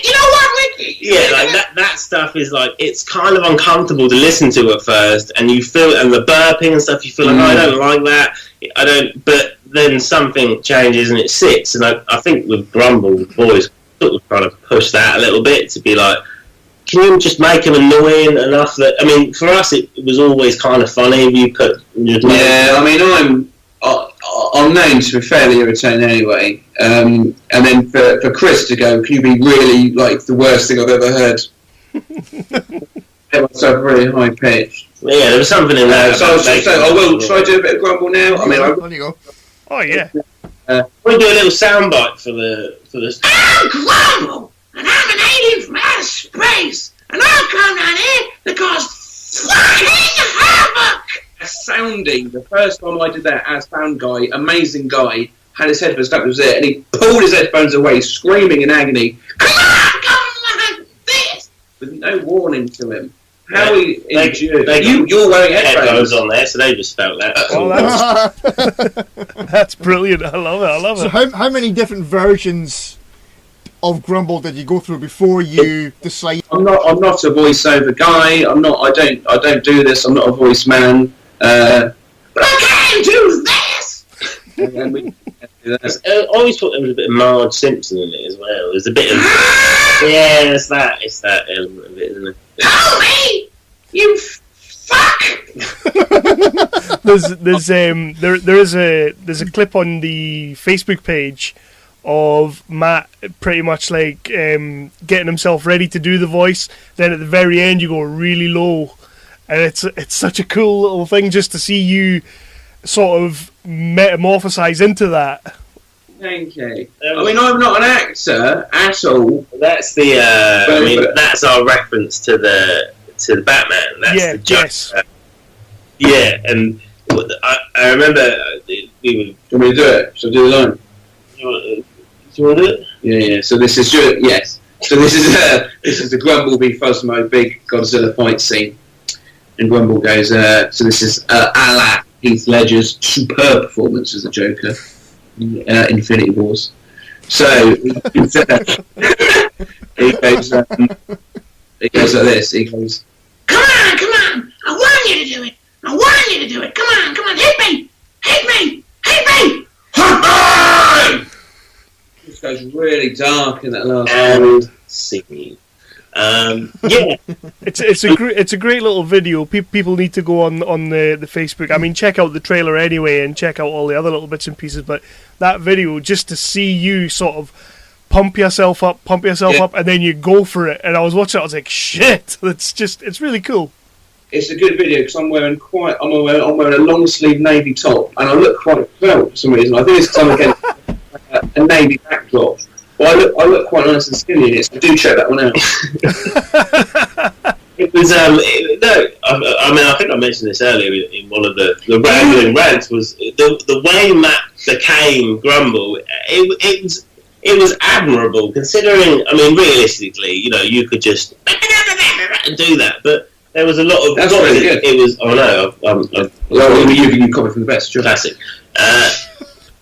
you know what, Rick? Yeah, like that stuff is like, it's kind of uncomfortable to listen to at first, and you feel, and the burping and stuff, you feel like, I don't like that, but then something changes and it sits, and I think with Grumble, the boys sort of trying to push that a little bit to be like, can you just make him annoying enough that, for us it was always kind of funny if you put... I'm known to be fairly irritating anyway, and then for Chris to go, can you be really like the worst thing I've ever heard? It was so really high pitched. Yeah, there was something in there. Should I do a bit of Grumble now? On you go. Oh yeah. We'll do a little soundbite for this. I'm Grumble, and I'm an alien from outer space, and I've come down here to cause fucking havoc! Sounding, the first time I did that as sound guy, amazing guy, had his headphones stuck, that was it, and he pulled his headphones away, screaming in agony, come on, like this! With no warning to him. How he endured. You're wearing headphones on there, so they just felt that. That's brilliant. I love it. So how many different versions of Grumble did you go through before you decide? I'm not a voiceover guy. I don't do this. I'm not a voice man. But I can do this. And then we do that. I always thought there was a bit of Marge Simpson in it as well. There's a bit of it's that element of it, isn't it? Call me, you fuck. There's a clip on the Facebook page of Matt pretty much like getting himself ready to do the voice. Then at the very end, you go really low, and it's such a cool little thing just to see you sort of metamorphosize into that. Thank you. I'm not an actor at all. That's the. That's our reference to the Batman. That's the joke. Yes. And I remember we were. Do you want me to do it? Shall I do the line? Do you want to do it? Yeah. So this is yes. So this is the Grumble v Fuzmo big Godzilla fight scene, and Grumble goes. So this is a la Heath Ledger's superb performance as the Joker. Infinity Wars. So he goes like this. He goes, Come on! I want you to do it! Come on! Hit me! It goes really dark in that last And singing. Yeah. It's a great little video. People need to go on the Facebook. I mean, check out the trailer anyway, and check out all the other little bits and pieces. But that video, just to see you sort of pump yourself up, and then you go for it. And I was watching it, I was like, shit! It's really cool. It's a good video because I'm wearing a long sleeve navy top, and I look quite well for some reason. I think it's because I'm against a navy backdrop. Well, I look quite nice and skinny in it, so do check that one out. It was I think I mentioned this earlier in one of the rambling rants. Was the way Matt became Grumble? It was admirable, considering. I mean, realistically, you could just do that, but there was a lot of. That's really good. It was. Oh no, you copied from the best. Sure. Classic.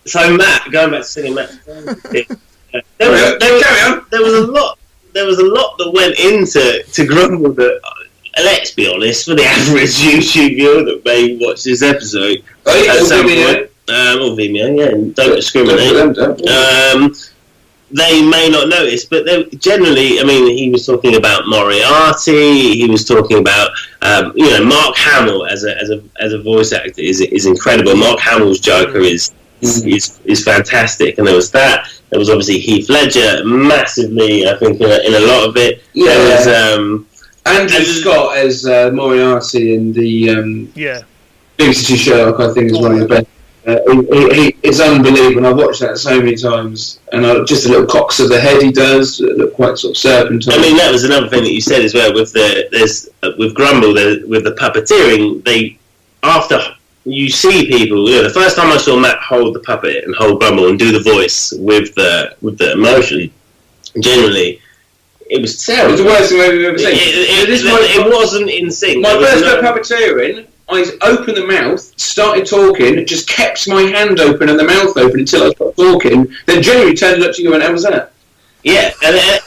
So Matt, going back to singing Matt. There was a lot that went into Grumble that, let's be honest, for the average YouTube viewer that may watch this episode at some point, or Vimeo, yeah, don't discriminate. They may not notice, but generally, I mean, he was talking about Moriarty. He was talking about, Mark Hamill as a voice actor is incredible. Mark Hamill's Joker is fantastic, and there was that. There was obviously Heath Ledger massively, I think, in a lot of it. Yeah. There was Andrew Scott as Moriarty in the BBC Sherlock, I think, is one of the best. It's unbelievable. I've watched that so many times, and just the little cocks of the head he does that look quite sort of serpentine. I mean, that was another thing that you said as well with with Grumble, with the puppeteering. After you see people, the first time I saw Matt hold the puppet and hold Grumble and do the voice with the emotion, generally, it was terrible. It was the worst thing I've ever seen. It wasn't in sync. My first bit of puppeteering, I opened the mouth, started talking, just kept my hand open and the mouth open until I stopped talking, then generally turned up to you and went, how was that? Yeah, and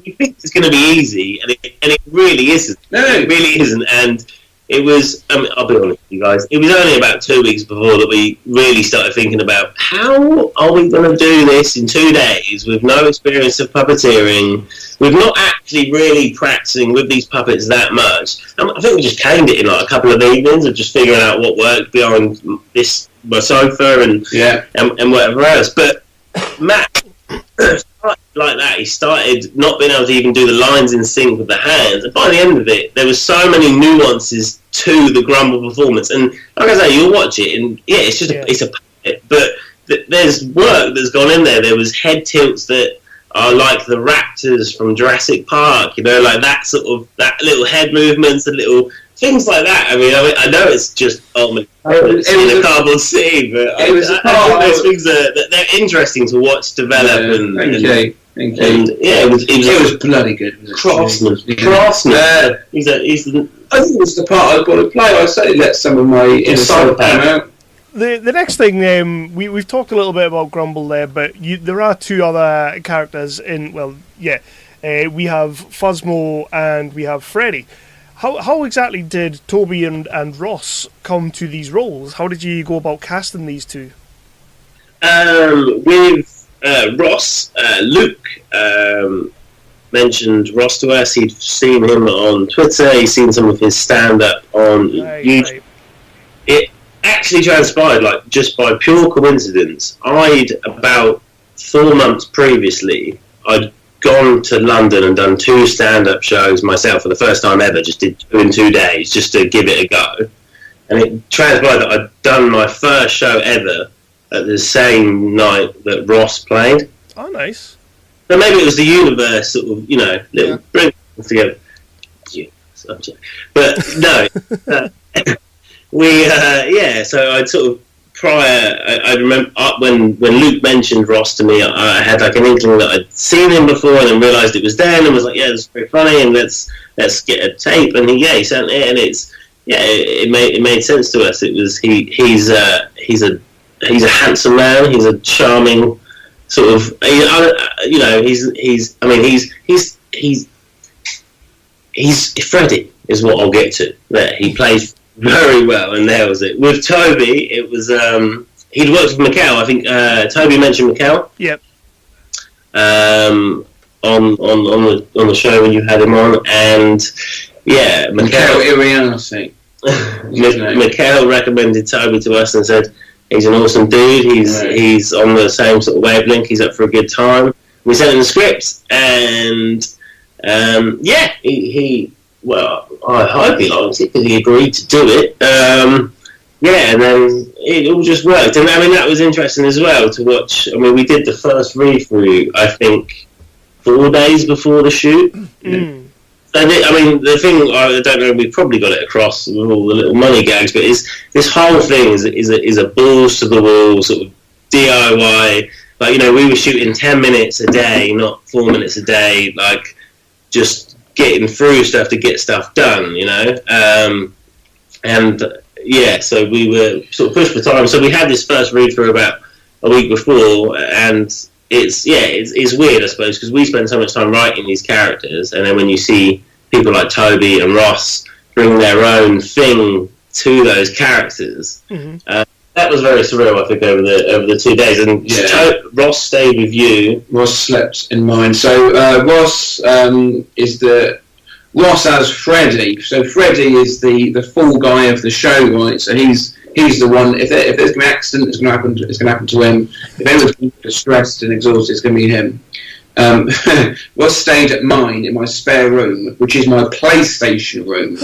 you think it's going to be easy, and it really isn't. No. It really isn't, and it was, I'll be honest with you guys, it was only about 2 weeks before that we really started thinking about how are we going to do this in 2 days with no experience of puppeteering, with not actually really practicing with these puppets that much. I think we just caned it in like a couple of evenings of just figuring out what worked behind my sofa and whatever else. But Matt started like that. He started not being able to even do the lines in sync with the hands, and by the end of it, there was so many nuances to the Grumble performance. And like I say, you'll watch it, and it's just it's a puppet, but there's work that's gone in there. There was head tilts that are like the raptors from Jurassic Park, like that sort of that little head movements, and little things like that. I mean, I know it's just in a cardboard scene, but I think those things they're interesting to watch develop. It was bloody good. Craftsman. I think it's the part I want to play. I certainly let some of my inner side come out. The next thing, we've talked a little bit about Grumble there, but there are two other characters in. We have Fuzmo and we have Freddy. How exactly did Toby and Ross come to these roles? How did you go about casting these two? With Ross, Luke mentioned Ross to us. He'd seen him on Twitter. He'd seen some of his stand-up on YouTube. Right. It actually transpired, like, just by pure coincidence. About 4 months previously, I'd gone to London and done 2 stand-up shows myself for the first time ever. Just did 2 in 2 days, just to give it a go. And it transpired that I'd done my first show ever at the same night that Ross played. Oh, nice. So maybe it was the universe, sort of, bring things together. But no, so I'd sort of I remember when Luke mentioned Ross to me, I had like an inkling that I'd seen him before, and then realised it was Dan, and was like, it's very funny, and let's get a tape, and he sent it, and it made sense to us. It was he's a he's a handsome man. He's a charming sort of, you know, he's Freddy is what I'll get to. There, he plays very well, and there was it. With Toby, it was he'd worked with Mikkel. I think Toby mentioned Mikkel. Yep. On the show when you had him on, and yeah, Mikkel Iriansi. Mikkel recommended Toby to us and said he's an awesome dude. He's on the same sort of wavelength. He's up for a good time. We sent him the script, and yeah, he well, I hope he liked it because he agreed to do it. Yeah, and then it all just worked. And I mean, that was interesting as well to watch. I mean, we did the first read-through, I think, 4 days before the shoot. Mm. And I mean, the thing, I don't know, we probably got it across with all the little money gags, but this whole thing is a balls to the wall sort of DIY. Like, you know, we were shooting 10 minutes a day, not 4 minutes a day, like, just getting through stuff to get stuff done, you know? And yeah, so we were sort of pushed for time. So we had this first read through about a week before, and it's weird, I suppose, because we spend so much time writing these characters, and then when you see people like Toby and Ross bring their own thing to those characters, that was very surreal, I think, over the 2 days. And Ross stayed with you. Ross slept in mine. So Ross as Freddy. So Freddy is the fall guy of the show, right? So he's the one. If there's going to be an accident, it's going to happen to him. If anyone's distressed and exhausted, it's going to be him. Ross stayed at mine in my spare room, which is my PlayStation room,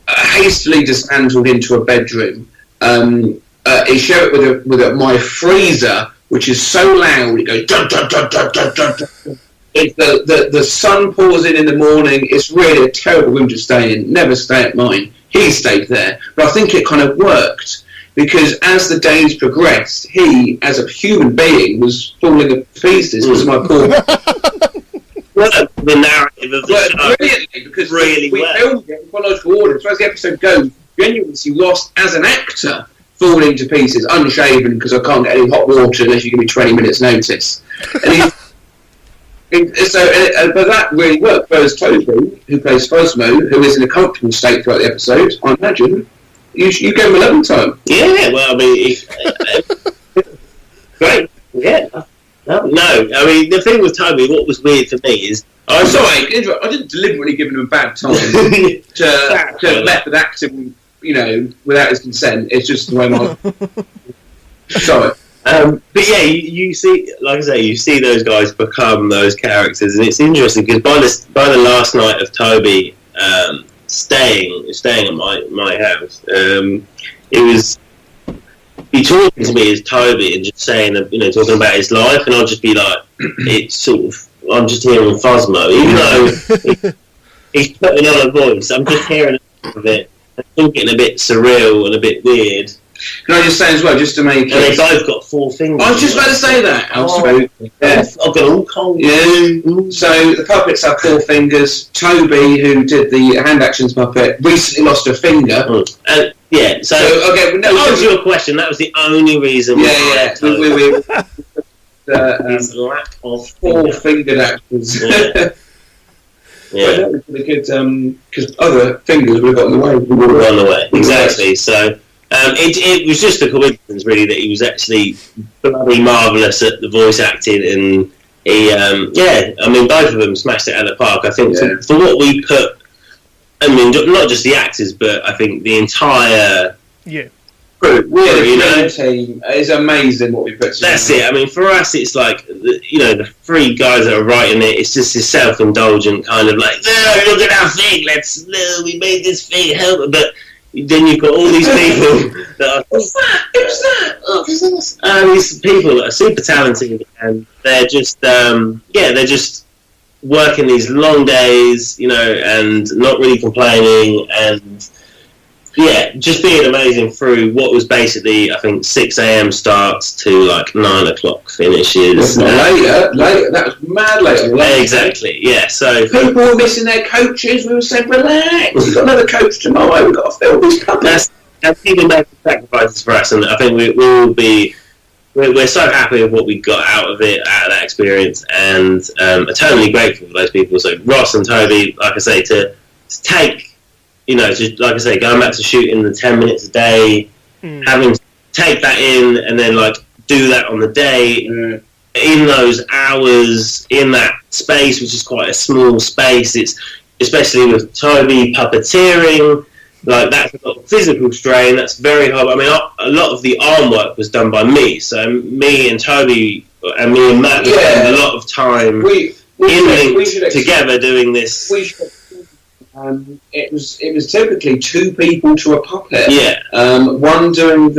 hastily dismantled into a bedroom. He shared it with my freezer, which is so loud it goes dun dun dun dun dun dun dun. The sun pours in the morning. It's really a terrible room to stay in. Never stay at mine. He stayed there, but I think it kind of worked because as the days progressed, he, as a human being, was falling to pieces because of my poor. The narrative of the show brilliantly because we filmed it in chronological order. So as the episode goes, genuinely see Ross as an actor falling to pieces, unshaven because I can't get any hot water unless you give me 20 minutes notice. And but that really worked. Whereas Toby, who plays Fuzmo, who is in a comfortable state throughout the episode, I imagine, you gave him 11 time. Yeah, well, I mean, great. Yeah. No, I mean, the thing with Toby, what was weird for me is... I'm sorry, I didn't deliberately give him a bad time to method act him, you know, without his consent. It's just the way my... Sorry. But yeah, you see, like I say, you see those guys become those characters, and it's interesting because by the last night of Toby staying at my house, it was he talking to me as Toby and just saying, you know, talking about his life, and I'll just be like, it's sort of, I'm just hearing Fuzmo, even though he's putting on a voice, I'm just hearing a bit, it's getting a bit surreal and a bit weird. Can I just say as well, just to make... And they both got 4 fingers. I was just about to say that. I've got all cold. Yeah. So the puppets have 4 fingers. Toby, who did the hand actions puppet, recently lost a finger. And yeah. So okay, to answer your question, that was the only reason. Yeah. His lack of 4-fingered actors. Yeah. Yeah. That was really good because other fingers would have gotten in the way. Exactly. So. It was just a coincidence, really, that he was actually bloody marvellous at the voice acting, and he, I mean, both of them smashed it out of the park. I think for what we put, I mean, not just the actors, but I think the entire crew, you know, team is amazing what we put together. That's it. I mean, for us, it's like, you know, the 3 guys that are writing it, it's just this self-indulgent kind of like, no, look at our thing, we made this thing, but then you've got all these people that are, who's that? Oh, these people that are super talented, and they're just, they're just working these long days, you know, and not really complaining, and just being amazing through what was basically, I think, 6 a.m. starts to like 9 o'clock finishes. Later, that was mad later. Exactly, yeah. So people were missing their coaches. We were saying, relax, we've got another coach tomorrow. We've got to film this puppet. and people make sacrifices for us, and I think we're so happy with what we got out of that experience, and eternally grateful for those people. So Ross and Toby, like I say, to take, like I say, going back to shooting the 10 minutes a day, having to take that in, and then like do that on the day, in those hours, in that space, which is quite a small space. It's especially with Toby puppeteering. Like, that's a lot of physical strain. That's very hard. I mean, a lot of the arm work was done by me. So me and Toby and me and Matt spent a lot of time together doing this. It was typically two people to a puppet. Yeah. One doing one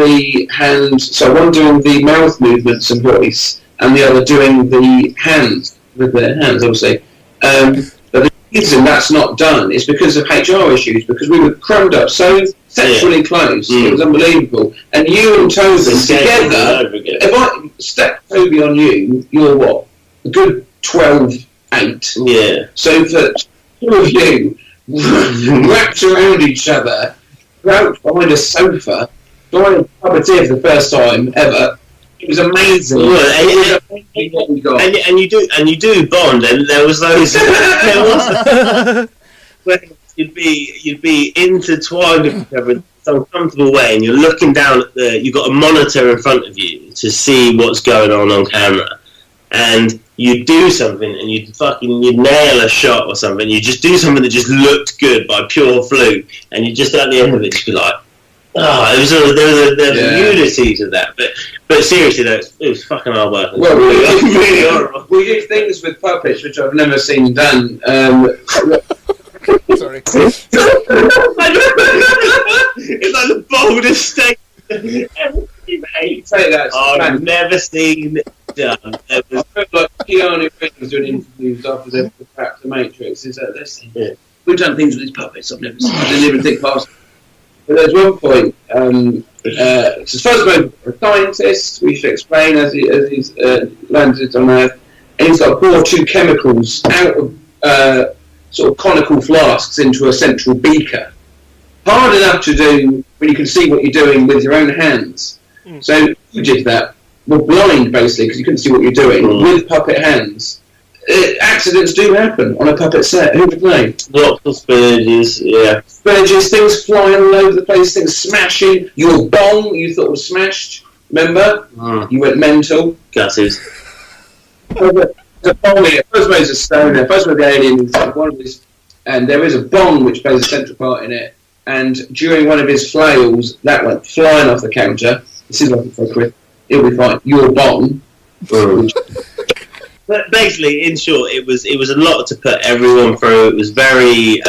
doing the mouth movements and voice, and the other doing the hands with their hands, obviously. But the reason that's not done is because of HR issues, because we were crammed up so sexually close. It was unbelievable. And you and Toby together, if I step Toby on you, you're what? A good 12'8". Yeah. So for two of you wrapped around each other, crouched behind a sofa, trying to puppeteer for the first time ever. It was amazing. And you do bond, and there was those where you'd be intertwined with each other in some comfortable way, and you're looking down at you've got a monitor in front of you to see what's going on camera, and you do something and you'd nail a shot or something. You just do something that just looked good by pure fluke, and you just at the end of it just be like, there was a unity to that, but seriously though, it was fucking hard work. Well, really horrible. We did things with puppets which I've never seen done. Sorry. It's like the boldest statement I've never seen done. I feel like Keanu Reeves doing interviews after they've cracked the Matrix. Is that this? Yeah. We've done things with these puppets I've never seen. I didn't even think past. But there's one point. So Fuzmo, a scientist, we should explain as he's landed on Earth, and he's got to pour two chemicals out of sort of conical flasks into a central beaker. Hard enough to do when you can see what you're doing with your own hands. So you did that. We're blind basically because you couldn't see what you're doing with puppet hands. Accidents do happen on a puppet set. Who would know? Lots of spurges, Spurges, things flying all over the place, things smashing. Your bong you thought was smashed. Remember? You went mental. Gutted. There's a bong here. Fuzmo's a stoner. Fuzmo the alien is one of his, and there is a bong which plays a central part in it. And during one of his flails, that went flying off the counter. This is like for a quick. It'll be fine. Your bong. But basically, in short, it was a lot to put everyone through. It was very,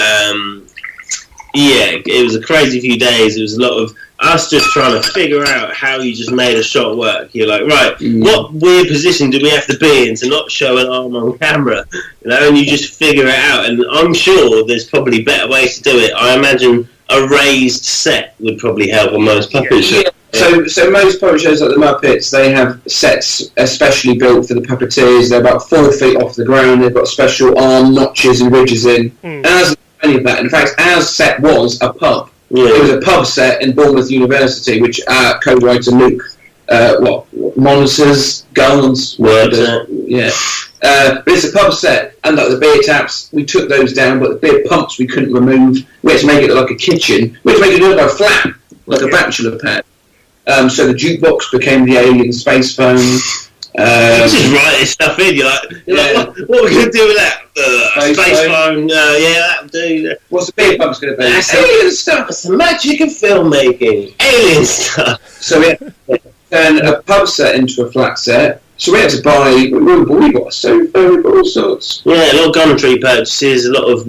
it was a crazy few days. It was a lot of us just trying to figure out how you just made a shot work. You're like, right, what weird position do we have to be in to not show an arm on camera? And you just figure it out. And I'm sure there's probably better ways to do it. I imagine a raised set would probably help on most puppet shows. So most puppet shows like the Muppets, they have sets especially built for the puppeteers. They're about 4 feet off the ground. They've got special arm notches and ridges in. As any of that, in fact, our set was a pub. It was a pub set in Bournemouth University, which our co-writer Luke, monitors, guns, but it's a pub set, and like the beer taps, we took those down, but the beer pumps we couldn't remove. We had to make it look like a kitchen. We had to make it look like a flat, like a bachelor pad. So the jukebox became the alien space phone. You just write this stuff in. You're like what are we going to do with that? Space phone. That'll do. What's the beer pump's going to be? Alien stuff. It's the magic of filmmaking. Alien stuff. So we had to turn a pub set into a flat set. So we had to buy. We got a sofa, we got all sorts. Yeah, a lot of Gumtree purchases. A lot of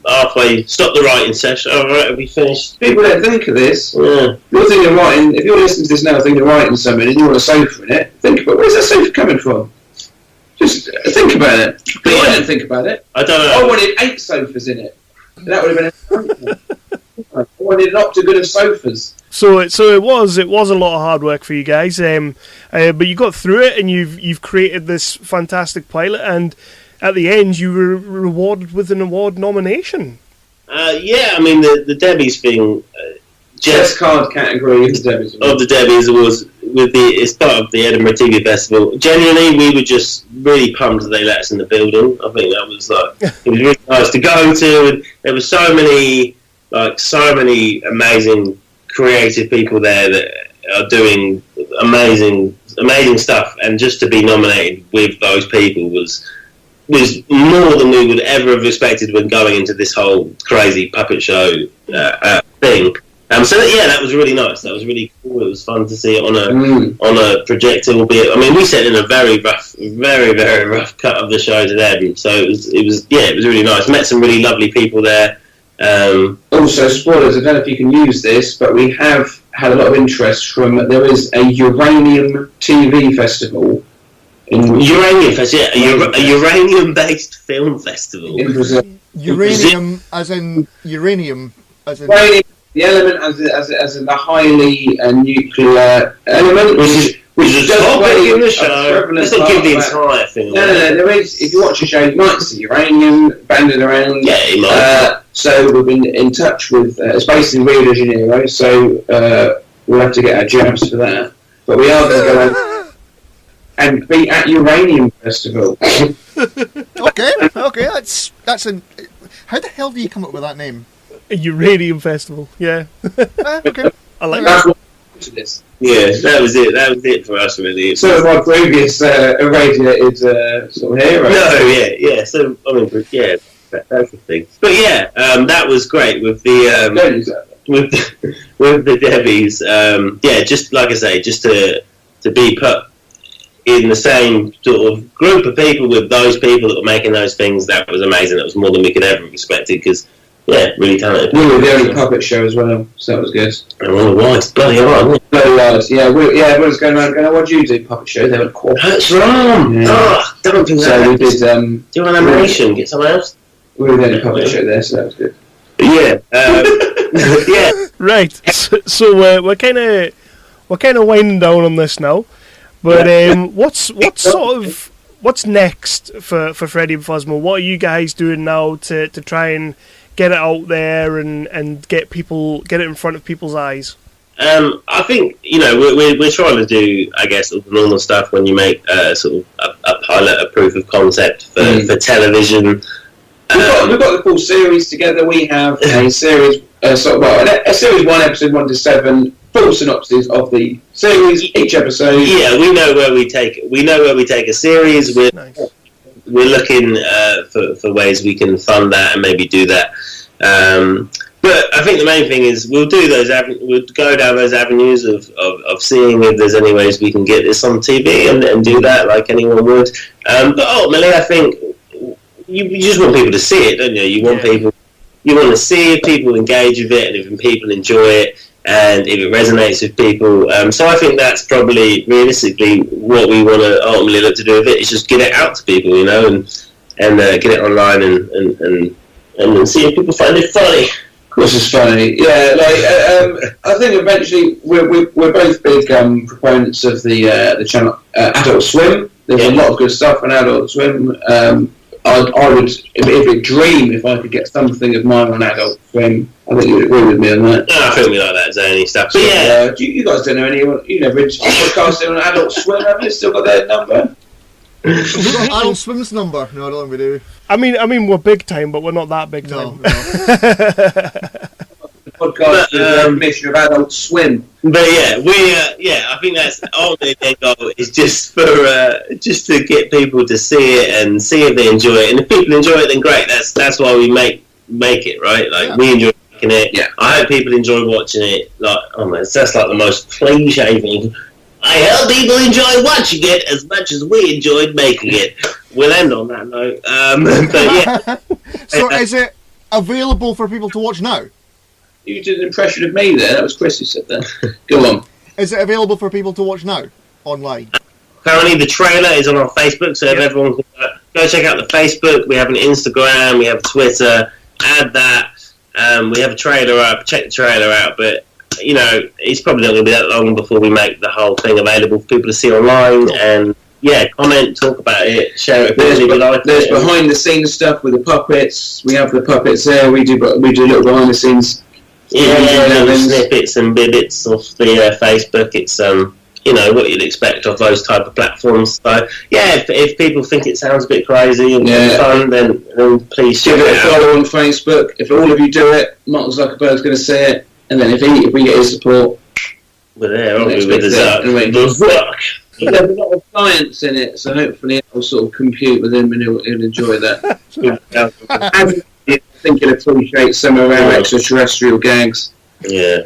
halfway. Stop the writing session. All right, have we finished? People don't think of this. Yeah. You're thinking of writing. If you're listening to this now, thinking of writing something, and you want a sofa in it, think about where's that sofa coming from. Just think about it. But I didn't think about it. I don't know. I wanted 8 sofas in it. That would have been. I wanted an octagon of sofas. So it was a lot of hard work for you guys, but you got through it, and you've created this fantastic pilot, and at the end you were rewarded with an award nomination. I mean the Debbie's thing Chess card category of the Debbie's Awards it's part of the Edinburgh TV Festival. Genuinely, we were just really pumped that they let us in the building. I think that was it was really nice to go to, and there were so many amazing creative people there that are doing amazing stuff, and just to be nominated with those people was more than we would ever have expected when going into this whole crazy puppet show thing. That was really nice. That was really cool. It was fun to see it on a projector. Albeit, I mean, we sat in a very very rough cut of the show to them. So it was really nice. Met some really lovely people there. Also, spoilers. I don't know if you can use this, but we have had a lot of interest from. There is a Uranium TV festival. Uranium Festival, a uranium-based film festival in Brazil. Uranium, as in uranium, as in the element, as in the highly nuclear element, which is just topic in the show. Let's not give the entire thing. No. There is. If you watch the show, you might see uranium banded around. Yeah, you might. So we've been in touch with. It's based in Rio de Janeiro, so we'll have to get our jabs for that. But we are going to go out and be at Uranium Festival. Okay. That's an. How the hell do you come up with that name? A Uranium Festival. Yeah. Okay. I like that. Yeah, that was it. That was it for us, really. So my previous irradiated sort of hero. No, yeah. So I mean, that's the thing. But that was great with the with the Debbies. Just like I say, just to be put in the same sort of group of people with those people that were making those things, that was amazing. That was more than we could ever have expected, because, really talented people. We were the only puppet show as well, so that was good. And all the whites, bloody hard, bloody hard, everyone's going around going, what do you do, puppet show? They went, that's wrong! Yeah. Don't do that. So we did, do you want an animation? Get someone else? We were the only puppet show there, so that was good. Yeah. Right, so we're kind of winding down on this now. But what's next for Freddy and Fuzmo? What are you guys doing now to try and get it out there and get it in front of people's eyes? I think we're trying to do, I guess, all the normal stuff when you make sort of a pilot, a proof of concept for television. We've got the full series together. We have a series, a series 1, episode 1 to 7. Full synopsis of the series, each episode. Yeah, we know where we take it. We know where we take a series. We're looking for ways we can fund that and maybe do that. But I think the main thing is we'll go down those avenues of seeing if there's any ways we can get this on TV and do that like anyone would. But ultimately, I think you just want people to see it, don't you? You want to see if people engage with it and if people enjoy it. And if it resonates with people, so I think that's probably realistically what we want to ultimately look to do with it, is just get it out to people, and get it online and see if people find it funny. Of course, it's funny. Yeah, I think eventually we're both big proponents of the channel Adult Swim. There's a lot of good stuff on Adult Swim. I would, if a dream, if I could get something of mine on Adult Swim. I think you would agree with me on that. No, I think we like that zany stuff. But you guys don't know anyone. You never podcasted on Adult Swim, have you? Still got their number? Have we got Adult Swim's number? No, I don't think we do. I mean, we're big time, but we're not that big time. The podcast is a mission of Adult Swim. But I think that's ultimately their goal, is just just to get people to see it and see if they enjoy it. And if people enjoy it, then great. That's why we make it, right? Like we enjoy making it. Yeah. I hope people enjoy watching it. Like, that's like the most cliche thing. I hope people enjoy watching it as much as we enjoyed making it. We'll end on that note. So is it available for people to watch now? You did an impression of me there. That was Chris who said that. Go on. Is it available for people to watch now online? Currently, the trailer is on our Facebook, so if everyone can go check out the Facebook. We have an Instagram, we have Twitter. Add that. We have a trailer up. Check the trailer out. But it's probably not going to be that long before we make the whole thing available for people to see online. And comment, talk about it, share it. There's behind the scenes stuff with the puppets. We have the puppets there. We do a little behind the scenes little snippets and bits off the Facebook. It's what you'd expect of those type of platforms. So if people think it sounds a bit crazy and fun, then please give it a follow on Facebook. If all of you do it, Mark Zuckerberg's going to see it, and then if we get his support, we're there, aren't we? With the Zuck. There's a lot of science in it, so hopefully it'll sort of compute with him and he'll enjoy that. I think he'll appreciate some of our extraterrestrial gags. Yeah.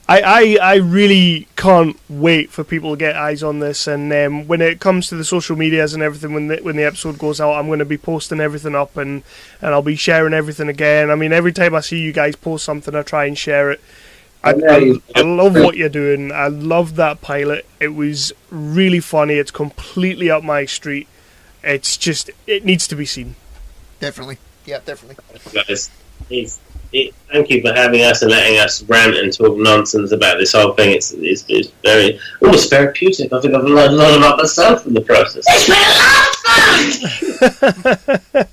I really can't wait for people to get eyes on this, and when it comes to the social medias and everything, when the episode goes out, I'm going to be posting everything up, and I'll be sharing everything again. I mean, every time I see you guys post something, I try and share it. I love what you're doing. I love that pilot. It was really funny. It's completely up my street. It's just, it needs to be seen. Definitely. Yeah, definitely. Guys, thank you for having us and letting us rant and talk nonsense about this whole thing. It's very, almost therapeutic. I think I've learned a lot about myself in the process. It's been a lot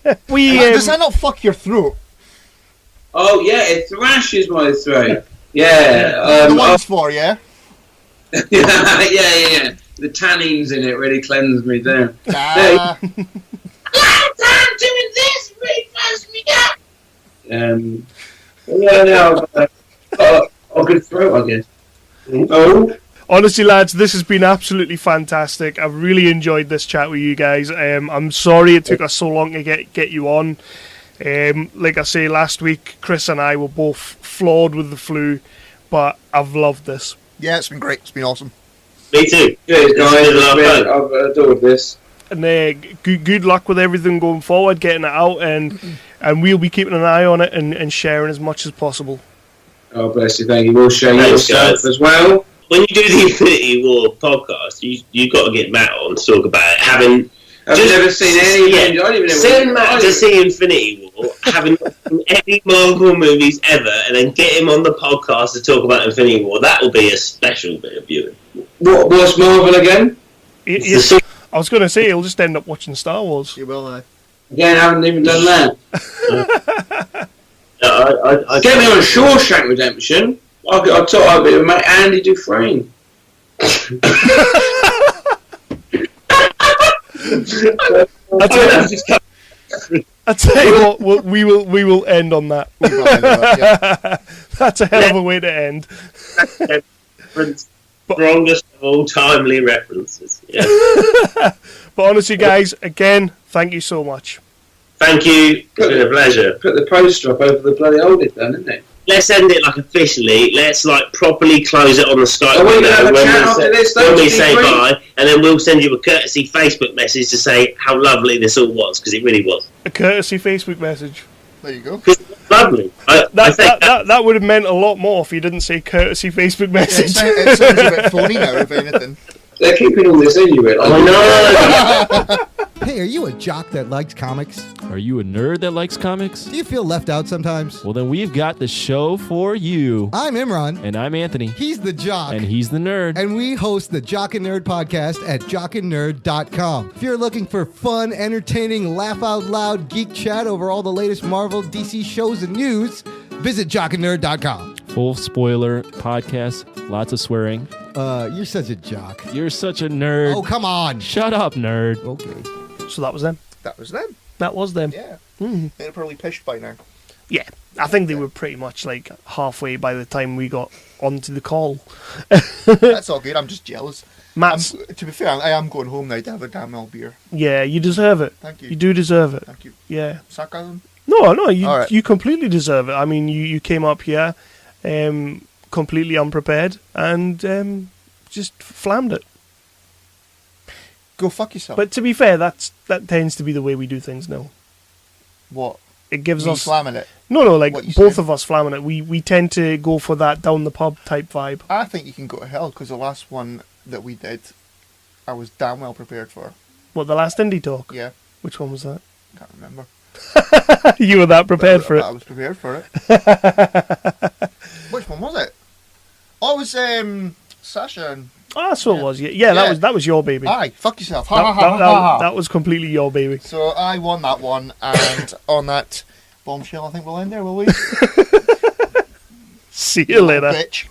of fun! Does that not fuck your throat? Oh, yeah, it thrashes my throat. Yeah. The one's for, yeah? yeah. The tannins in it really cleanse me down. A lot of time doing this really fires me up. I've got a throat, I guess. Oh. Honestly, lads, this has been absolutely fantastic. I've really enjoyed this chat with you guys. I'm sorry it took us so long to get you on. Like I say, last week, Chris and I were both flawed with the flu, but I've loved this. Yeah, it's been great. It's been awesome. Me too. Good, guys. I've adored this. And good luck with everything going forward, getting it out, and we'll be keeping an eye on it and sharing as much as possible. Oh, bless you. Thank you. We'll share your stuff as well. When you do the Infinity War podcast, you've got to get Matt on to talk about it. I've never seen any. I don't even know. Send Matt to see Infinity War, having not seen any Marvel movies ever, and then get him on the podcast to talk about Infinity War. That will be a special bit of viewing. What's Marvel again? I was going to say he'll just end up watching Star Wars. You will, Again, I haven't even done that. Get me on Shawshank Redemption. I'll talk about mate Andy Dufresne. I tell you what, we will end on that. That's a hell of a way to end. Strongest of all timely references. Yeah. But honestly, guys, again, thank you so much. Thank you. It's been a pleasure. Put the poster up over the bloody old it then, isn't it? Let's end it officially. Let's properly close it on the Skype Are we window going to have a chat after this, though, when we say bye, and then we'll send you a courtesy Facebook message to say how lovely this all was, because it really was. A courtesy Facebook message. There you go. Lovely. That would have meant a lot more if you didn't say courtesy Facebook message. Yeah, it sounds a bit phony now, if anything. They're keeping all this in you, I know. Hey, are you a jock that likes comics? Are you a nerd that likes comics? Do you feel left out sometimes? Well, then we've got the show for you. I'm Imran. And I'm Anthony. He's the jock. And he's the nerd. And we host the Jock and Nerd podcast at jockandnerd.com. If you're looking for fun, entertaining, laugh-out-loud geek chat over all the latest Marvel, DC shows and news, visit jockandnerd.com. Full spoiler podcast, lots of swearing. You're such a jock. You're such a nerd. Oh, come on. Shut up, nerd. Okay. So that was them. That was them. That was them. Yeah. Mm. They're probably pissed by now. Yeah. I think they were pretty much halfway by the time we got onto the call. That's all good. I'm just jealous. To be fair, I am going home now to have a damn old beer. Yeah, you deserve it. Thank you. You do deserve it. Thank you. Yeah. Sarcasm? No, you completely deserve it. I mean, you came up here completely unprepared and just flammed it. Go fuck yourself. But to be fair, that tends to be the way we do things now. What? It gives us slamming it. No, both of us slamming it. We tend to go for that down the pub type vibe. I think you can go to hell because the last one that we did, I was damn well prepared for. What, the last indie talk? Yeah. Which one was that? Can't remember. You were that prepared for it. I was prepared for it. Which one was it? Oh, it was Sasha and. Ah, so it was. Yeah, that was your baby. Aye, fuck yourself. That was completely your baby. So I won that one, and on that bombshell, I think we'll end there, will we? See you later. Bitch.